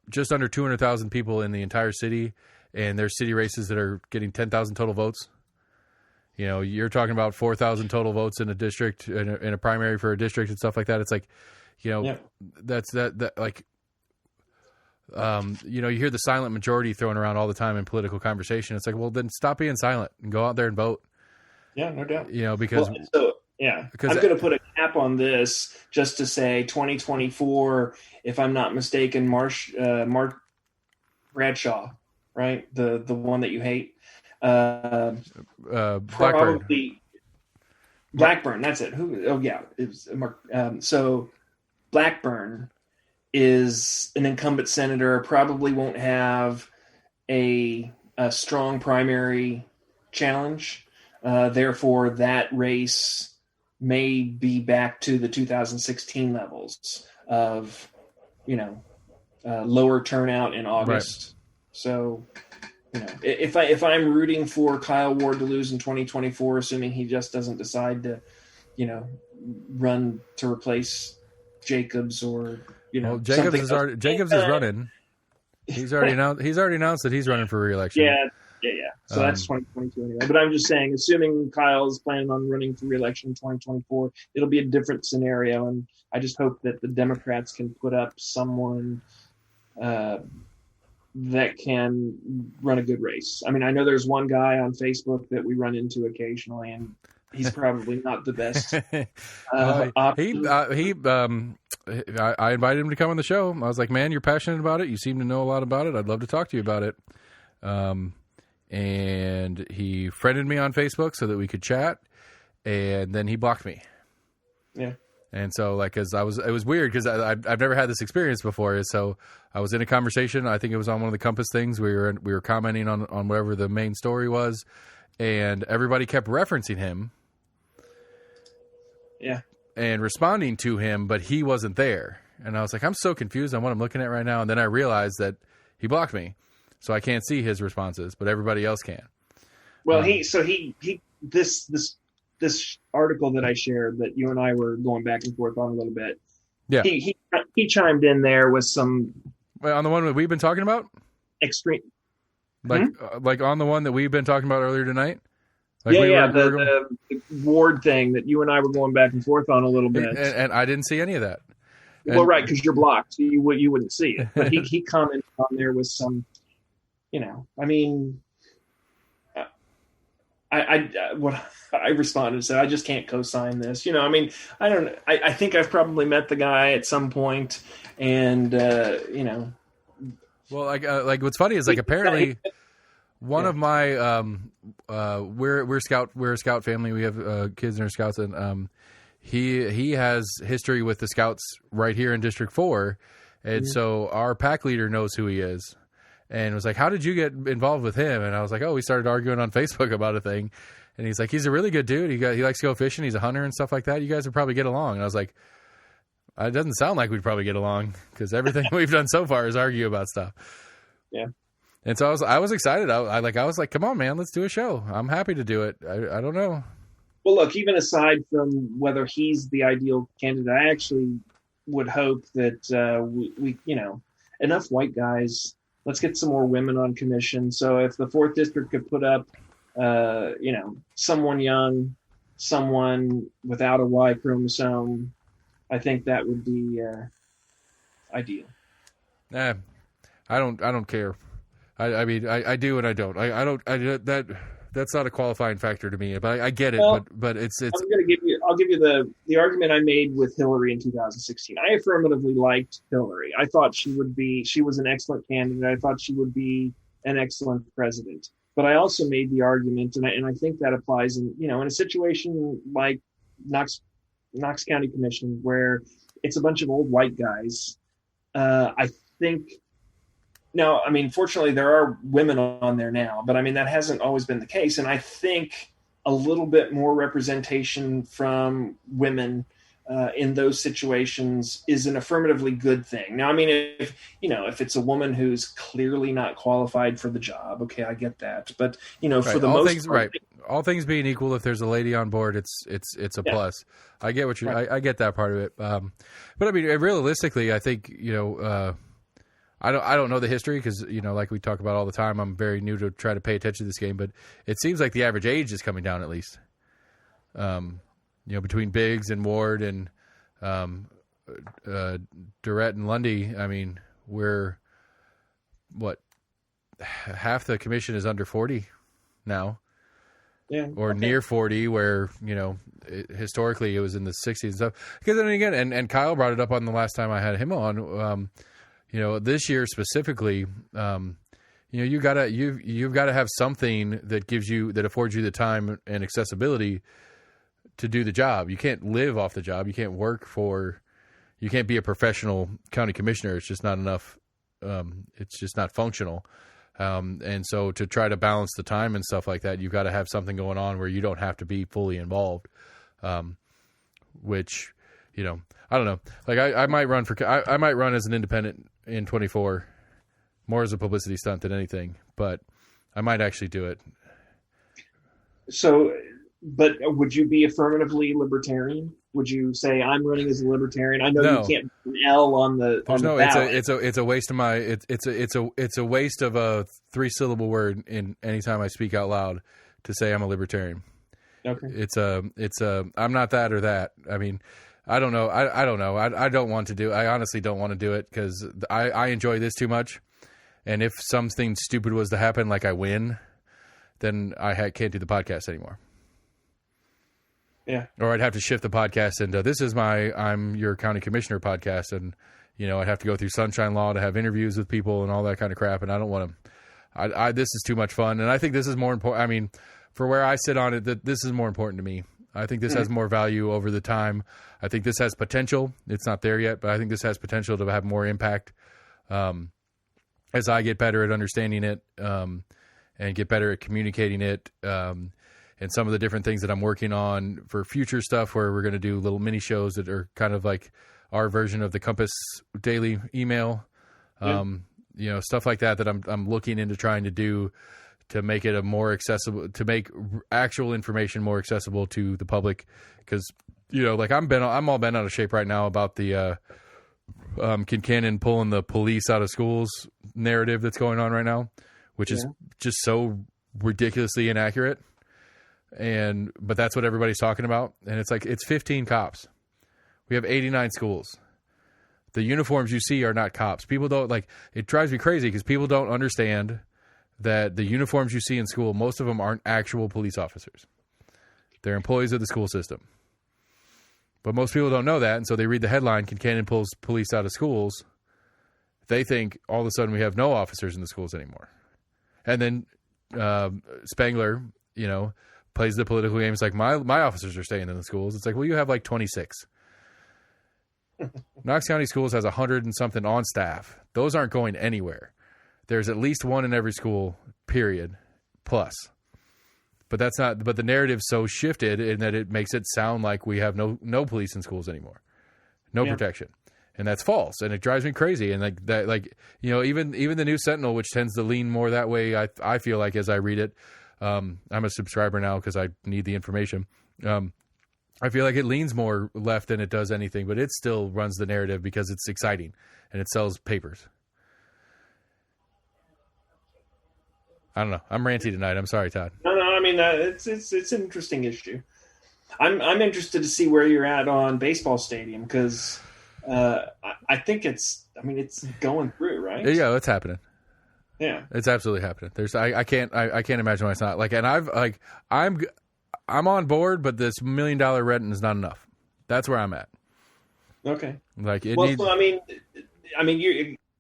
just under 200,000 people in the entire city, and there's city races that are getting 10,000 total votes. You're talking about 4,000 total votes in a district, in a primary for a district and stuff like that. It's like, that's like, you hear the silent majority thrown around all the time in political conversation. It's like, well, then stop being silent and go out there and vote. Yeah, no doubt. Because I'm going to put a cap on this just to say 2024, if I'm not mistaken, Mark Bradshaw, right? The one that you hate. Blackburn. Probably. Blackburn, that's it. Who? Oh yeah, it was Mark. So Blackburn is an incumbent senator. Probably won't have a strong primary challenge. Therefore, that race may be back to the 2016 levels of, lower turnout in August. Right. So, if I'm rooting for Kyle Ward to lose in 2024, assuming he just doesn't decide to, run to replace Jacobs or Jacobs is running. He's already announced that he's running for re-election. Yeah. So that's 2022 anyway. But I'm just saying, assuming Kyle's planning on running for re-election in 2024, it'll be a different scenario, and I just hope that the Democrats can put up someone that can run a good race. I mean, I know there's one guy on Facebook that we run into occasionally, and he's probably not the best. I invited him to come on the show. I was like, man, you're passionate about it. You seem to know a lot about it. I'd love to talk to you about it. And he friended me on Facebook so that we could chat, and then he blocked me. Yeah. And so, it was weird because I've never had this experience before. So I was in a conversation. I think it was on one of the Compass things. We were commenting on whatever the main story was, and everybody kept referencing him. Yeah. And responding to him, but he wasn't there. And I was like, I'm so confused on what I'm looking at right now. And then I realized that he blocked me, so I can't see his responses, but everybody else can. Well, this article that I shared that you and I were going back and forth on a little bit. Yeah. He chimed in there with some. Wait, on the one that we've been talking about? Extreme. Like on the one that we've been talking about earlier tonight? The Ward thing that you and I were going back and forth on a little bit. And I didn't see any of that. Well, right, because you're blocked, so you wouldn't see it. But he commented on there with some, I mean, I responded and said, I just can't co-sign this. I mean, I don't know. I think I've probably met the guy at some point, and Well, what's funny is apparently. One of my we're a scout family. We have kids in our scouts, and he has history with the scouts right here in District 4, and so our pack leader knows who he is, and was like, "How did you get involved with him?" And I was like, "Oh, we started arguing on Facebook about a thing," and he's like, "He's a really good dude. He likes to go fishing. He's a hunter and stuff like that. You guys would probably get along." And I was like, "It doesn't sound like we'd probably get along because everything we've done so far is argue about stuff." Yeah. And so I was excited. I was like, come on, man, let's do a show. I'm happy to do it. I don't know. Well, look, even aside from whether he's the ideal candidate, I actually would hope that we enough white guys. Let's get some more women on commission. So if the 4th District could put up, someone young, someone without a Y chromosome, I think that would be ideal. I don't care. I mean, I do and I don't. That's not a qualifying factor to me. But I get it. Well, but it's. I'll give you the argument I made with Hillary in 2016. I affirmatively liked Hillary. I thought she was an excellent candidate. I thought she would be an excellent president. But I also made the argument, and I think that applies in a situation like Knox County Commission, where it's a bunch of old white guys. I think. Now, I mean, fortunately, there are women on there now, but I mean, that hasn't always been the case. And I think a little bit more representation from women in those situations is an affirmatively good thing. Now, I mean, if it's a woman who's clearly not qualified for the job, okay, I get that. But, for the most part, all things being equal, if there's a lady on board, it's a plus. I get what I get that part of it. But I mean, realistically, I think, I don't know the history because, like we talk about all the time, I'm very new to try to pay attention to this game, but it seems like the average age is coming down at least. Between Biggs and Ward and Durrett and Lundy, I mean, we're half the commission is under 40 now. Yeah. Or near 40, where, historically it was in the 60s and stuff. Because then again, and Kyle brought it up on the last time I had him on, this year specifically, you've got to have something that affords you the time and accessibility to do the job. You can't live off the job. You can't you can't be a professional county commissioner. It's just not enough. It's just not functional. And so to try to balance the time and stuff like that, you've got to have something going on where you don't have to be fully involved. Which, I don't know. Like I might run I might run as an independent in 24, more as a publicity stunt than anything, but I might actually do it. So, but would you be affirmatively libertarian? Would you say I'm running as a libertarian? I know you can't put an L on the ballot. It's a waste of it's a waste of a 3-syllable word in anytime I speak out loud to say I'm a libertarian. Okay. I'm not that or that. I mean, I don't know. I don't know. I don't want to do. I honestly don't want to do it because I enjoy this too much. And if something stupid was to happen, like I win, then I can't do the podcast anymore. Yeah. Or I'd have to shift the podcast into this is I'm your county commissioner podcast. And, I'd have to go through sunshine law to have interviews with people and all that kind of crap. And I don't want to, this is too much fun. And I think this is more important. I mean, for where I sit on it, this is more important to me. I think this has more value over the time. I think this has potential. It's not there yet, but I think this has potential to have more impact as I get better at understanding it and get better at communicating it. And some of the different things that I'm working on for future stuff where we're going to do little mini shows that are kind of like our version of the Compass Daily email, stuff like that I'm looking into trying to do to make it a more accessible, to make actual information more accessible to the public. Cause I'm all bent out of shape right now about the, Kincannon pulling the police out of schools narrative that's going on right now, which is just so ridiculously inaccurate. But that's what everybody's talking about. And it's like, it's 15 cops. We have 89 schools. The uniforms you see are not cops. People don't it drives me crazy because people don't understand that the uniforms you see in school, most of them aren't actual police officers. They're employees of the school system. But most people don't know that. And so they read the headline, Kincannon pulls police out of schools. They think all of a sudden we have no officers in the schools anymore. And then Spangler, plays the political game. It's like, my officers are staying in the schools. It's like, well, you have like 26. Knox County Schools has 100 and something on staff. Those aren't going anywhere. There's at least one in every school, period, plus. But the narrative's so shifted in that it makes it sound like we have no police in schools anymore. No protection. And that's false. And it drives me crazy. And even the News Sentinel, which tends to lean more that way, I feel like as I read it, I'm a subscriber now because I need the information. I feel like it leans more left than it does anything, but it still runs the narrative because it's exciting and it sells papers. I don't know. I'm ranty tonight. I'm sorry, Todd. No. I mean, it's an interesting issue. I'm interested to see where you're at on baseball stadium because I think it's going through, right? Yeah, it's happening. Yeah, it's absolutely happening. I can't imagine why it's not I'm on board, but this $1 million rent is not enough. That's where I'm at. Okay.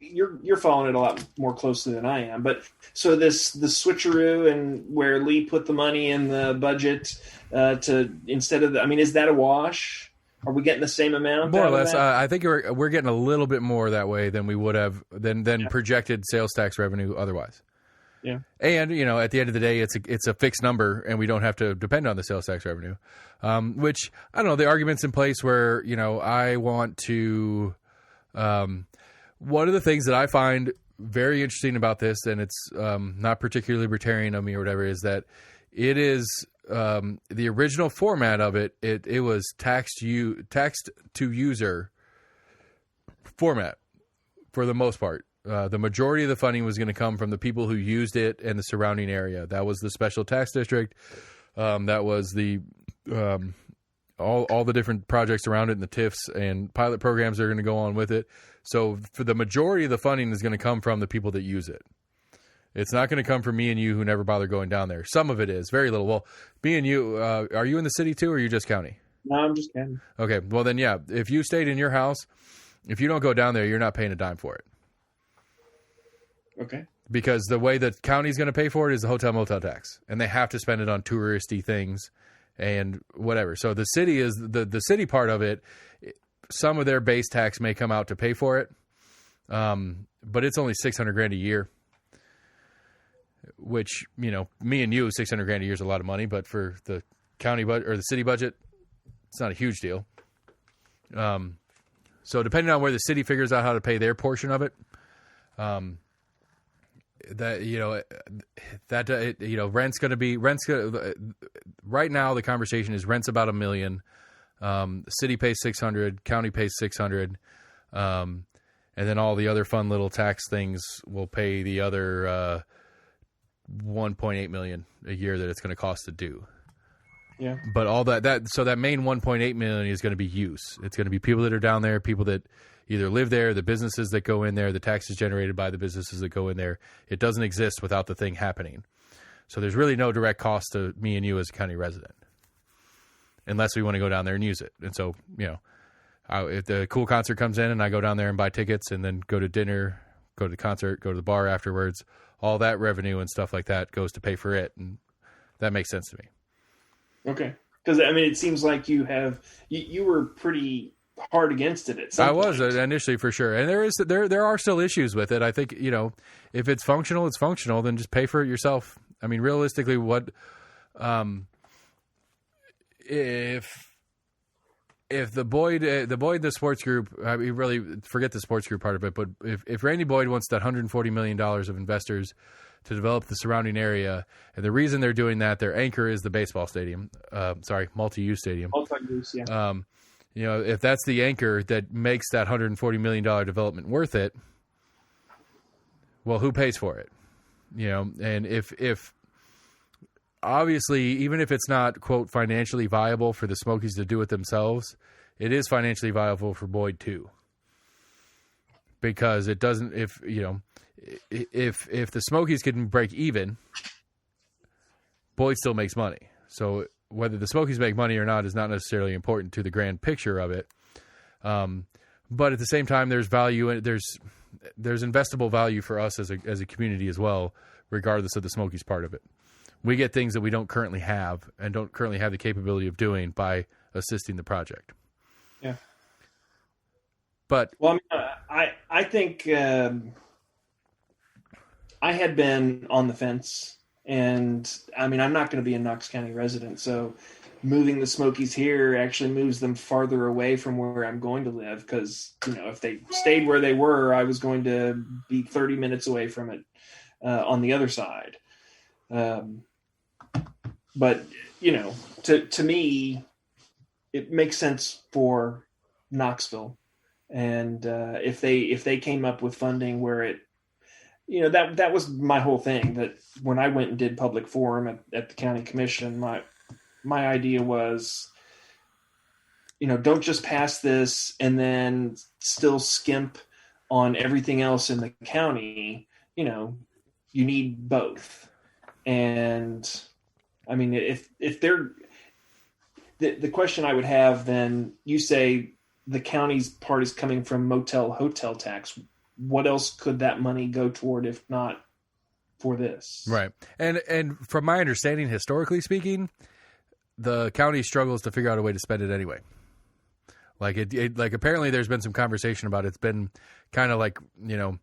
You're following it a lot more closely than I am. But so the switcheroo and where Lee put the money in the budget instead of is that a wash? Are we getting the same amount? More or less. I think we're getting a little bit more that way than we would have than projected sales tax revenue otherwise. Yeah. And, at the end of the day, it's a fixed number and we don't have to depend on the sales tax revenue, which I don't know, the argument's in place where, I want to, one of the things that I find very interesting about this, and it's not particularly libertarian of me or whatever, is that it is the original format of it. It was text to user format for the most part. The majority of the funding was going to come from the people who used it and the surrounding area. That was the special tax district. That was the all the different projects around it and the TIFs and pilot programs that are going to go on with it. So for the majority of the funding is going to come from the people that use it. It's not going to come from me and you who never bother going down there. Some of it is, very little. Well, me and you, are you in the city too or are you just county? No, I'm just county. Okay, well then, yeah, if you stayed in your house, if you don't go down there, you're not paying a dime for it. Okay. Because the way that county's going to pay for it is the hotel motel tax. And they have to spend it on touristy things and whatever. So the city is the city part of it. Some of their base tax may come out to pay for it, but it's only $600,000 a year. Which, you know, me and you, $600,000 a year is a lot of money, but for the county budget or the city budget, it's not a huge deal. So depending on where the city figures out how to pay their portion of it, rent's going to be right now. The conversation is rent's about $1 million. The city pays $600,000, county pays $600,000, and then all the other fun little tax things will pay the other $1.8 million a year that it's going to cost to do. Yeah. But all that main $1.8 million is going to be use. It's going to be people that are down there, people that either live there, the businesses that go in there, the taxes generated by the businesses that go in there. It doesn't exist without the thing happening. So there's really no direct cost to me and you as a county resident, unless we want to go down there and use it. And so, you know, if the cool concert comes in and I go down there and buy tickets and then go to dinner, go to the concert, go to the bar afterwards, all that revenue and stuff like that goes to pay for it. And that makes sense to me. Okay. Because, I mean, it seems like you were pretty hard against it at some point. I was initially, for sure. And there are still issues with it. I think, you know, if it's functional, it's functional, then just pay for it yourself. I mean, realistically, if the Boyd, the sports group, I mean, really forget the sports group part of it, but if Randy Boyd wants that $140 million of investors to develop the surrounding area, and the reason they're doing that, their anchor is the baseball stadium, multi-use stadium. Multi-use, yeah. You know, if that's the anchor that makes that $140 million development worth it, well, who pays for it? You know, and if obviously, even if it's not, quote, financially viable for the Smokies to do it themselves, it is financially viable for Boyd too. Because it doesn't, if the Smokies can break even, Boyd still makes money. So whether the Smokies make money or not is not necessarily important to the grand picture of it. But at the same time, there's value, there's investable value for us as a community as well, regardless of the Smokies part of it. We get things that we don't currently have and don't currently have the capability of doing by assisting the project. Yeah. But well, I think I had been on the fence, and I mean, I'm not going to be a Knox County resident, so moving the Smokies here actually moves them farther away from where I'm going to live. Because, you know, if they stayed where they were, I was going to be 30 minutes away from it on the other side. But, you know, to me, it makes sense for Knoxville. And if they came up with funding where it, you know, that was my whole thing, that when I went and did public forum at the county commission, my idea was, you know, don't just pass this and then still skimp on everything else in the county. You know, you need both. And I mean, if they're the question I would have, then you say the county's part is coming from motel hotel tax. What else could that money go toward if not for this? Right. And from my understanding, historically speaking, the county struggles to figure out a way to spend it anyway. Like like apparently there's been some conversation about it. It's been kind of like, you know,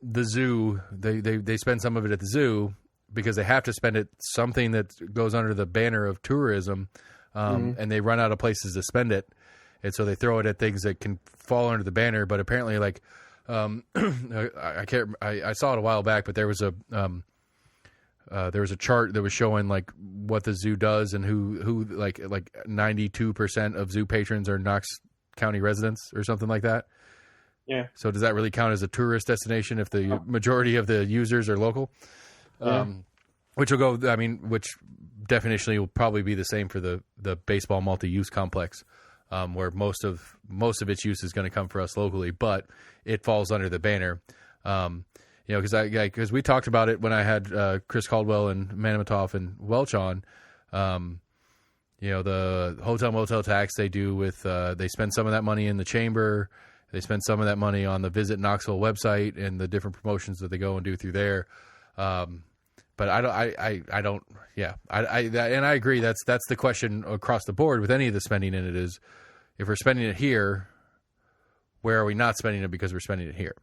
the zoo. They spend some of it at the zoo because they have to spend it something that goes under the banner of tourism, and they run out of places to spend it, and so they throw it at things that can fall under the banner. But apparently, like I saw it a while back, but there was a chart that was showing like what the zoo does and who like 92% of zoo patrons are Knox County residents or something like that. Yeah. So does that really count as a tourist destination if the majority of the users are local? Yeah. Which definitionally will probably be the same for the baseball multi-use complex, where most of its use is going to come for us locally, but it falls under the banner. You know, because we talked about it when I had Chris Caldwell and Manamatoff and Welch on. You know, the hotel motel tax they do with they spend some of that money in the chamber. They spend some of that money on the Visit Knoxville website and the different promotions that they go and do through there. but I don't. Yeah, and I agree. That's the question across the board with any of the spending in it is, if we're spending it here, where are we not spending it because we're spending it here?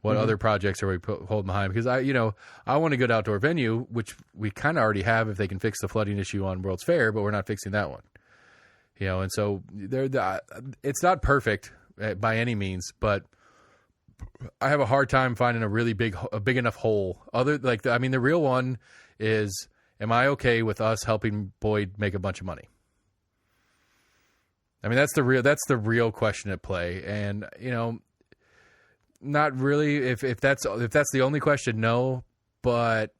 What other projects are we holding behind? Because I want a good outdoor venue, which we kind of already have if they can fix the flooding issue on World's Fair, but we're not fixing that one. And so it's not perfect by any means, but I have a hard time finding a big enough hole. The real one is, am I okay with us helping Boyd make a bunch of money? I mean, that's the real question at play. And, not really. If that's the only question, no. But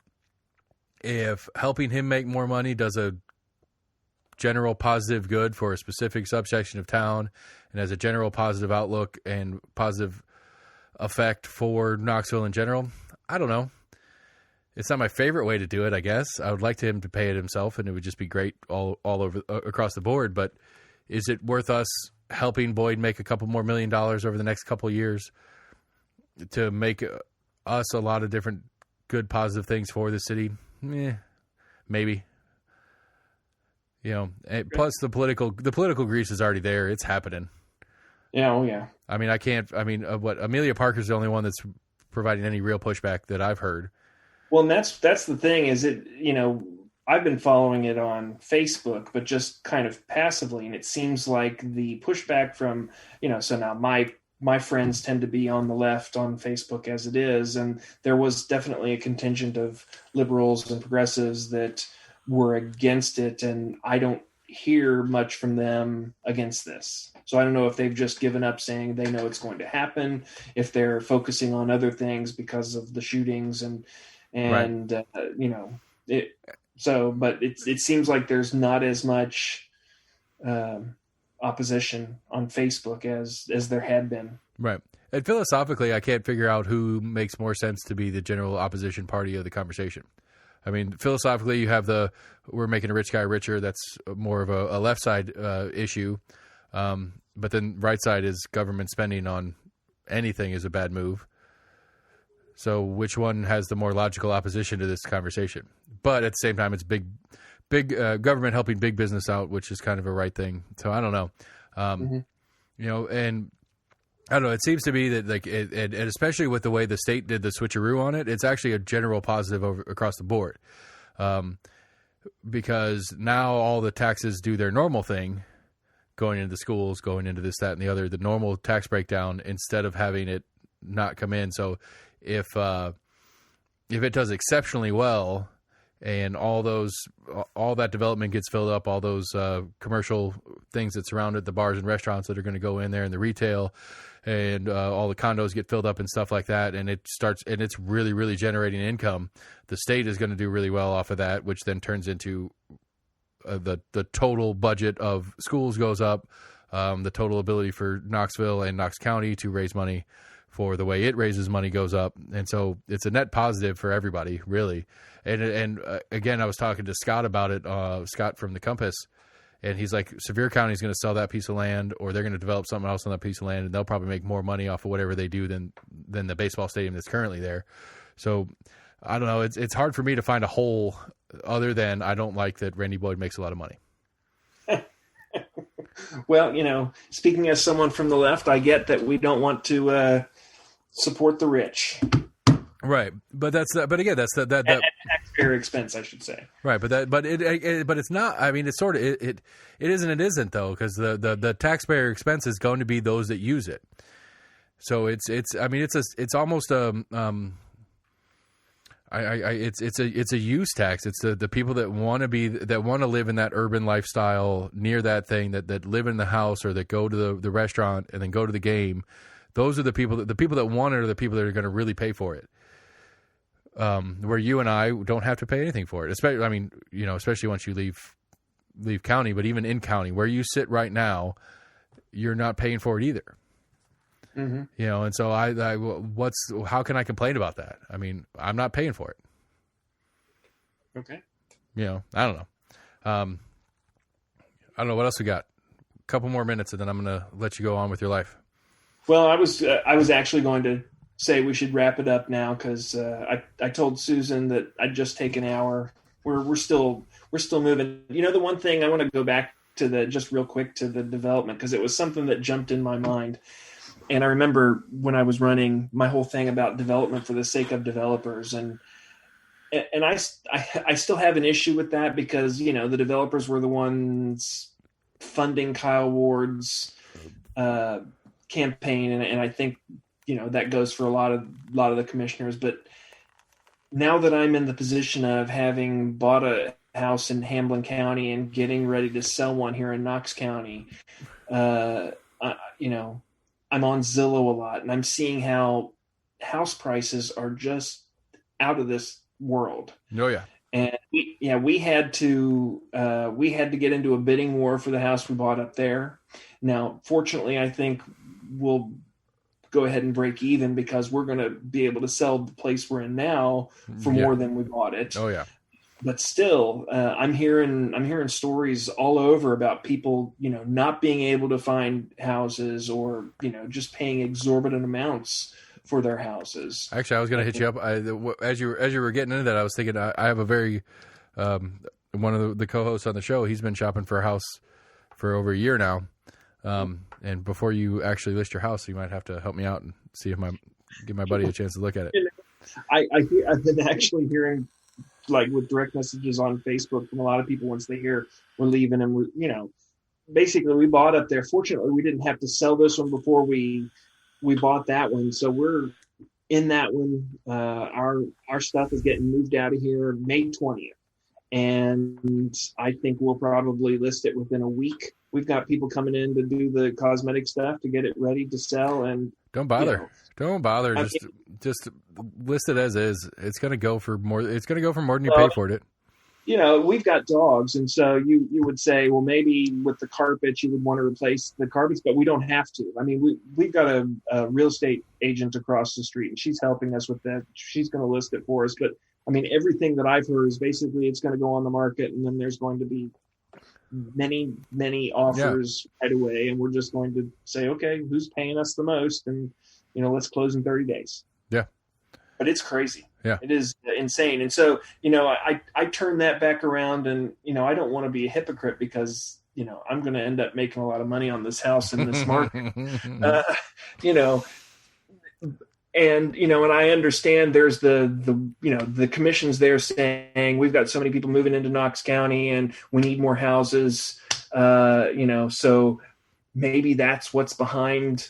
if helping him make more money does a general positive good for a specific subsection of town and has a general positive outlook and positive effect for Knoxville in general, I don't know. It's not my favorite way to do it, I guess. I would like him to pay it himself, and it would just be great all over across the board. But is it worth us helping Boyd make a couple more $1 million over the next couple of years to make us a lot of different good, positive things for the city? Maybe. Plus the political grease is already there. It's happening. Yeah, oh yeah. I mean, Amelia Parker's the only one that's providing any real pushback that I've heard. Well, and that's the thing is I've been following it on Facebook, but just kind of passively, and it seems like the pushback from, so now my friends tend to be on the left on Facebook as it is, and there was definitely a contingent of liberals and progressives that were against it, and I don't hear much from them against this. So I don't know if they've just given up saying they know it's going to happen, if they're focusing on other things because of the shootings and right. But it seems like there's not as much opposition on Facebook as there had been. Right. And philosophically, I can't figure out who makes more sense to be the general opposition party of the conversation. I mean, philosophically, you have we're making a rich guy richer. That's more of a left side issue. But then right side is government spending on anything is a bad move. So which one has the more logical opposition to this conversation? But at the same time, it's big government helping big business out, which is kind of a right thing. So I don't know. And I don't know. It seems to be that and especially with the way the state did the switcheroo on it, it's actually a general positive across the board. Because now all the taxes do their normal thing, going into the schools, going into this, that, and the other, the normal tax breakdown, instead of having it not come in. So if it does exceptionally well, and all that development gets filled up, all those commercial things that surround it, the bars and restaurants that are going to go in there, and the retail, and all the condos get filled up and stuff like that, and it's really, really generating income, the state is going to do really well off of that, which then turns into the total budget of schools goes up, the total ability for Knoxville and Knox County to raise money for the way it raises money goes up. And so it's a net positive for everybody, really. And again, I was talking to Scott about it, Scott from the Compass, and he's like, Sevier County is going to sell that piece of land, or they're going to develop something else on that piece of land, and they'll probably make more money off of whatever they do than the baseball stadium that's currently there. So I don't know. It's hard for me to find a hole other than I don't like that Randy Boyd makes a lot of money. Well, speaking as someone from the left, I get that we don't want to support the rich. Right, but again, that's that at taxpayer expense, I should say. Right, but it's not. I mean, it's sort of it is and it isn't though, because the taxpayer expense is going to be those that use it. So it's almost it's a use tax. It's the people that want to live in that urban lifestyle near that thing, that live in the house or that go to the restaurant and then go to the game. Those are the people that want it are the people that are going to really pay for it. Where you and I don't have to pay anything for it. Especially once you leave county, but even in county where you sit right now, you're not paying for it either. Mm-hmm. And so how can I complain about that? I mean, I'm not paying for it. Okay. I don't know. I don't know what else we got. A couple more minutes and then I'm going to let you go on with your life. Well, I was actually going to say we should wrap it up now because I told Susan that I'd just take an hour. We're still moving. The one thing I want to go back to just real quick to the development, because it was something that jumped in my mind. And I remember when I was running my whole thing about development for the sake of developers, and I still have an issue with that because, the developers were the ones funding Kyle Ward's campaign. And I think, that goes for a lot of the commissioners. But now that I'm in the position of having bought a house in Hamblin County and getting ready to sell one here in Knox County, I'm on Zillow a lot, and I'm seeing how house prices are just out of this world. Oh yeah. And we had to get into a bidding war for the house we bought up there. Now, fortunately, I think we'll go ahead and break even because we're going to be able to sell the place we're in now for more than we bought it. Oh yeah. But still, I'm hearing stories all over about people, not being able to find houses or, just paying exorbitant amounts for their houses. Actually, I was going to hit you up. As you were getting into that, I was thinking I have a very one of the co-hosts on the show. He's been shopping for a house for over a year now. And before you actually list your house, you might have to help me out and see if give my buddy a chance to look at it. I've been actually hearing, like, with direct messages on Facebook from a lot of people once they hear we're leaving, and basically we bought up there. Fortunately, we didn't have to sell this one before we bought that one, so we're in that one. Our stuff is getting moved out of here May 20th, and I think we'll probably list it within a week. We've got people coming in to do the cosmetic stuff to get it ready to sell, and don't bother. Don't bother. Just list it as is. It's going to go for more. It's going to go for more than you pay for it. We've got dogs, and so you would say, well, maybe with the carpet you would want to replace the carpets, but we don't have to. I mean, we've got a real estate agent across the street, and she's helping us with that. She's going to list it for us. But I mean, everything that I've heard is basically it's going to go on the market, and then there's going to be many offers right away, and we're just going to say, okay, who's paying us the most, and let's close in 30 days. Yeah. But it's crazy. Yeah. It is insane. And so, I turn that back around, and, I don't want to be a hypocrite because, I'm going to end up making a lot of money on this house in this market. And, and I understand there's the commissions there saying we've got so many people moving into Knox County and we need more houses, so maybe that's what's behind.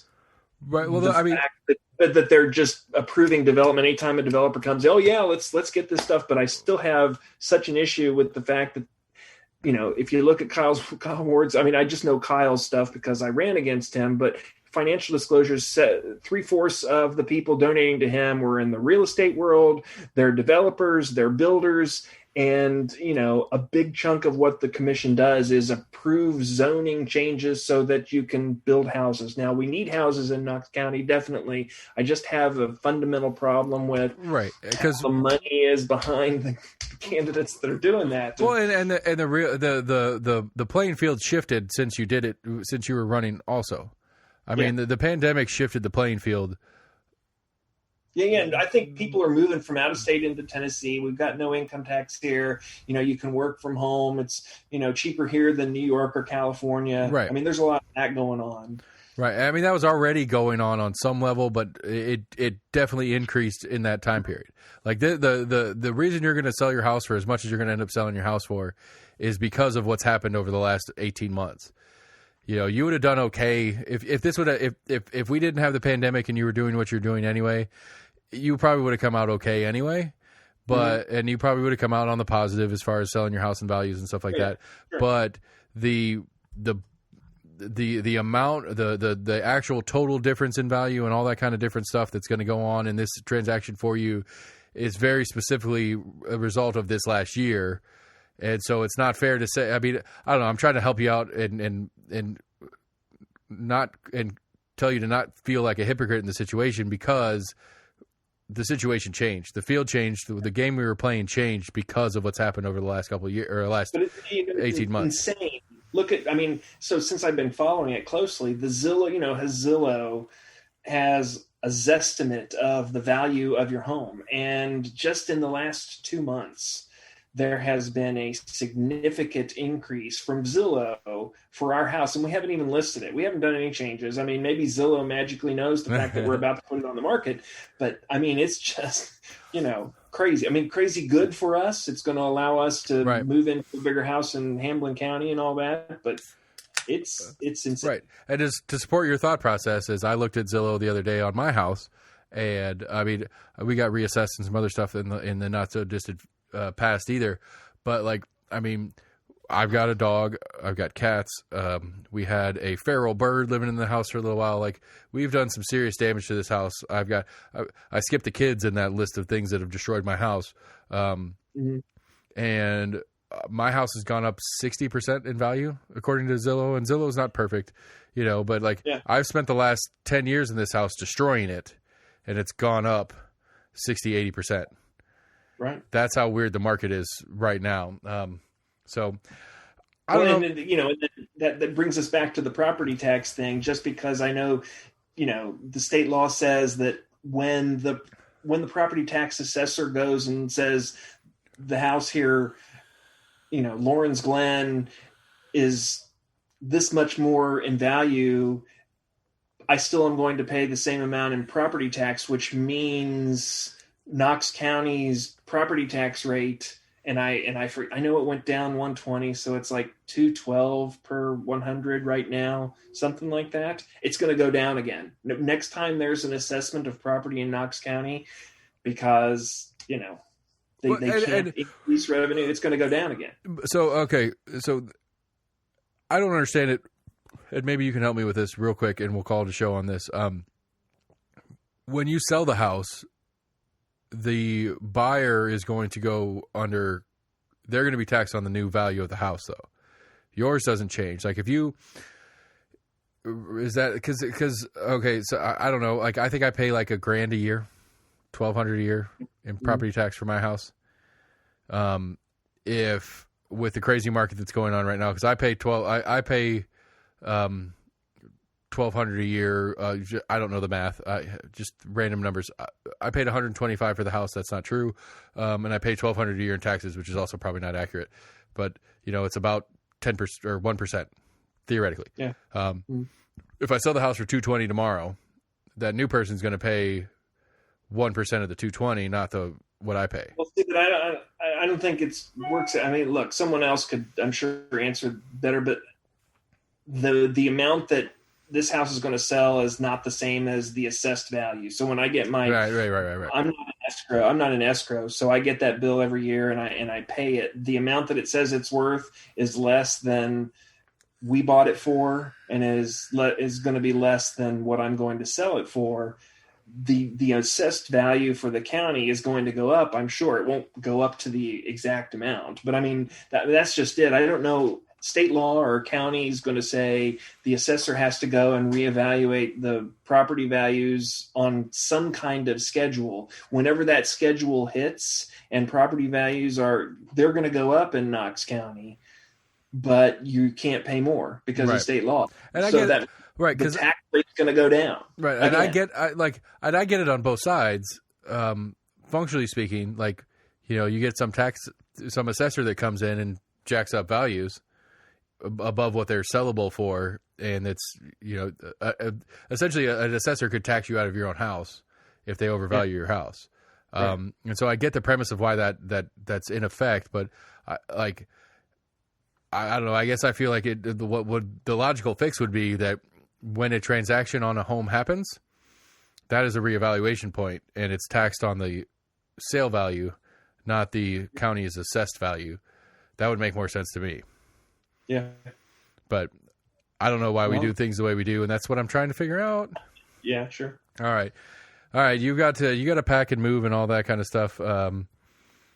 Right. Well, I mean, that they're just approving development anytime a developer comes. Oh yeah, let's get this stuff. But I still have such an issue with the fact that, if you look at Kyle Ward's, I mean, I just know Kyle's stuff because I ran against him, but financial disclosures said 3/4 of the people donating to him were in the real estate world. They're developers, they're builders. And, a big chunk of what the commission does is approve zoning changes so that you can build houses. Now, we need houses in Knox County, definitely. I just have a fundamental problem with because the money is behind the candidates that are doing that. Well, and the playing field shifted since you did it, since you were running also. I mean, the pandemic shifted the playing field. Yeah, and I think people are moving from out of state into Tennessee. We've got no income tax here. You can work from home. It's, cheaper here than New York or California. Right. I mean, there's a lot of that going on. Right. I mean, that was already going on some level, but it definitely increased in that time period. Like the reason you're going to sell your house for as much as you're going to end up selling your house for is because of what's happened over the last 18 months. You would have done okay if this would have, if we didn't have the pandemic and you were doing what you're doing anyway. You probably would have come out okay anyway, but and you probably would have come out on the positive as far as selling your house and values and stuff like that. Sure. But the amount, the actual total difference in value and all that kind of different stuff that's going to go on in this transaction for you is very specifically a result of this last year. And so it's not fair to say. I mean, I don't know. I'm trying to help you out and tell you to not feel like a hypocrite in the situation because the situation changed. The field changed. The game we were playing changed because of what's happened over the last couple of years or last 18 months. Insane. So since I've been following it closely, the Zillow, Zillow has zestimate of the value of your home. And just in the last 2 months, there has been a significant increase from Zillow for our house, and we haven't even listed it. We haven't done any changes. I mean, maybe Zillow magically knows the fact that we're about to put it on the market, but I mean, it's just, crazy. I mean, crazy good for us. It's going to allow us to move into a bigger house in Hamlin County and all that, but it's insane. Right. And just to support your thought process, as I looked at Zillow the other day on my house, and I mean, we got reassessed and some other stuff in the not so distant past either, but like, I mean, I've got a dog, I've got cats, we had a feral bird living in the house for a little while. Like, we've done some serious damage to this house. I skipped the kids in that list of things that have destroyed my house. And my house has gone up 60% in value according to Zillow, and Zillow is not perfect, but like, I've spent the last 10 years in this house destroying it, and it's gone up 60-80%. Right. That's how weird the market is right now. So I don't know. And that brings us back to the property tax thing, just because I know, the state law says that when the property tax assessor goes and says the house here, Lawrence Glen is this much more in value, I still am going to pay the same amount in property tax, which means Knox County's property tax rate, and I know it went down 120, so it's like 212 per 100 right now, something like that. It's going to go down again next time there's an assessment of property in Knox County, because they can't increase revenue. It's going to go down again. So I don't understand it, and maybe you can help me with this real quick, and we'll call it a show on this. When you sell the house, the buyer is going to go under, they're going to be taxed on the new value of the house, though. Yours doesn't change. Like, if you, is that, because, okay, so I don't know, like, I think I pay like $1,000 a year, $1,200 a year in property tax for my house. If, with the crazy market that's going on right now, because I pay $1,200 a year. I don't know the math. Just random numbers. I paid $125 for the house. That's not true. And I pay $1,200 a year in taxes, which is also probably not accurate. But it's about 10% or 1% theoretically. Yeah. If I sell the house for $220 tomorrow, that new person's going to pay 1% of the $220, not what I pay. Well, see, but I don't think it works. I mean, look, someone else could, I'm sure, answer better, but the amount that this house is going to sell is not the same as the assessed value. So when I get my right. I'm not an escrow, so I get that bill every year and I pay it. The amount that it says it's worth is less than we bought it for, and is going to be less than what I'm going to sell it for. The assessed value for the county is going to go up. I'm sure it won't go up to the exact amount, but I mean, that's just it. I don't know. State law or county is going to say the assessor has to go and reevaluate the property values on some kind of schedule. Whenever that schedule hits and property values they're going to go up in Knox County, but you can't pay more because of state law. And the tax rate's going to go down. Right. And I get it on both sides. Functionally speaking, like, you get some assessor that comes in and jacks up values above what they're sellable for, and it's essentially an assessor could tax you out of your own house if they overvalue your house. And so I get the premise of why that's in effect, but I don't know. I guess I feel like what would the logical fix would be that when a transaction on a home happens, that is a reevaluation point, and it's taxed on the sale value, not the county's assessed value. That would make more sense to me. Yeah. But I don't know why we do things the way we do, and that's what I'm trying to figure out. Yeah, sure. All right. You got to pack and move and all that kind of stuff.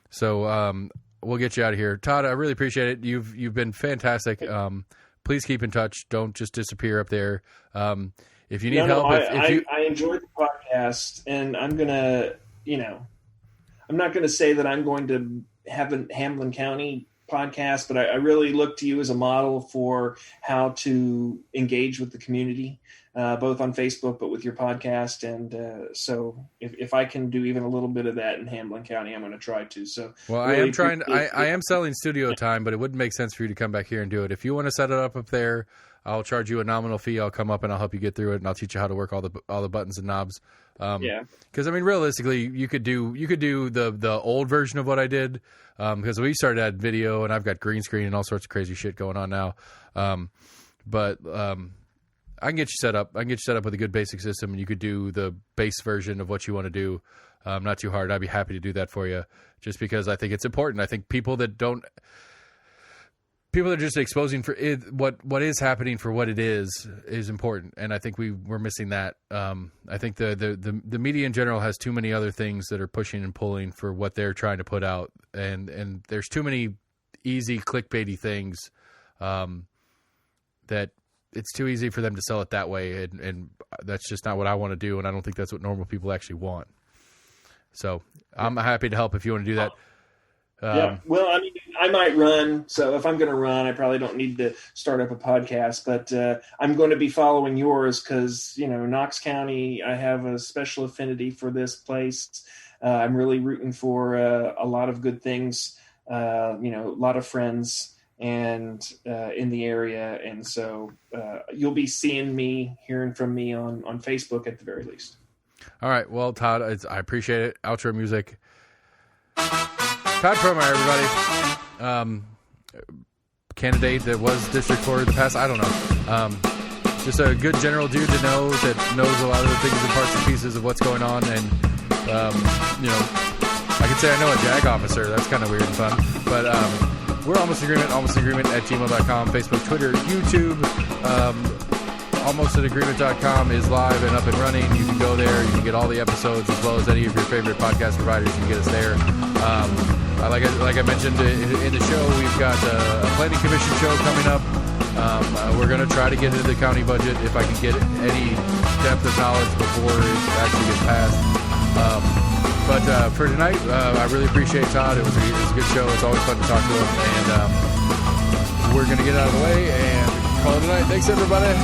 So we'll get you out of here. Todd, I really appreciate it. You've been fantastic. Please keep in touch. Don't just disappear up there. If you need help, I enjoyed the podcast, and I'm gonna, I'm not gonna say that I'm going to have a Hamlin County podcast, but I really look to you as a model for how to engage with the community, both on Facebook, but with your podcast. And so if I can do even a little bit of that in Hamlin County, I'm going to try to. So, well, really, I am selling studio time, but it wouldn't make sense for you to come back here and do it. If you want to set it up there, I'll charge you a nominal fee. I'll come up and I'll help you get through it, and I'll teach you how to work all the buttons and knobs. Because I mean, realistically, you could do the old version of what I did. Because we started at video, and I've got green screen and all sorts of crazy shit going on now. But I can get you set up. I can get you set up with a good basic system, and you could do the base version of what you want to do. Not too hard. I'd be happy to do that for you, just because I think it's important. I think people that are just exposing for it, what is happening for what it is important, and I think we're missing that. I think the media in general has too many other things that are pushing and pulling for what they're trying to put out, and there's too many easy clickbaity things that it's too easy for them to sell it that way, and that's just not what I want to do, and I don't think that's what normal people actually want. So I'm happy to help if you want to do that. Yeah, well, I mean, I might run. So if I'm going to run, I probably don't need to start up a podcast. But I'm going to be following yours because, Knox County, I have a special affinity for this place. I'm really rooting for a lot of good things, a lot of friends and in the area. And so you'll be hearing from me on Facebook at the very least. All right. Well, Todd, I appreciate it. Outro music. Todd Frommeyer, everybody. Candidate that was district for the past, I don't know. Just a good general dude to know that knows a lot of the things and parts and pieces of what's going on. And, I could say I know a JAG officer. That's kind of weird and fun. But we're almost agreement at gmail.com, Facebook, Twitter, YouTube. Almostatagreement.com is live and up and running. You can go there. You can get all the episodes as well as any of your favorite podcast providers. You can get us there. Like I mentioned in the show, we've got a planning commission show coming up. We're going to try to get into the county budget if I can get any depth of knowledge before it actually gets passed. But for tonight, I really appreciate Todd. It was a good show. It's always fun to talk to him. And we're going to get out of the way and call it a night. Thanks, everybody.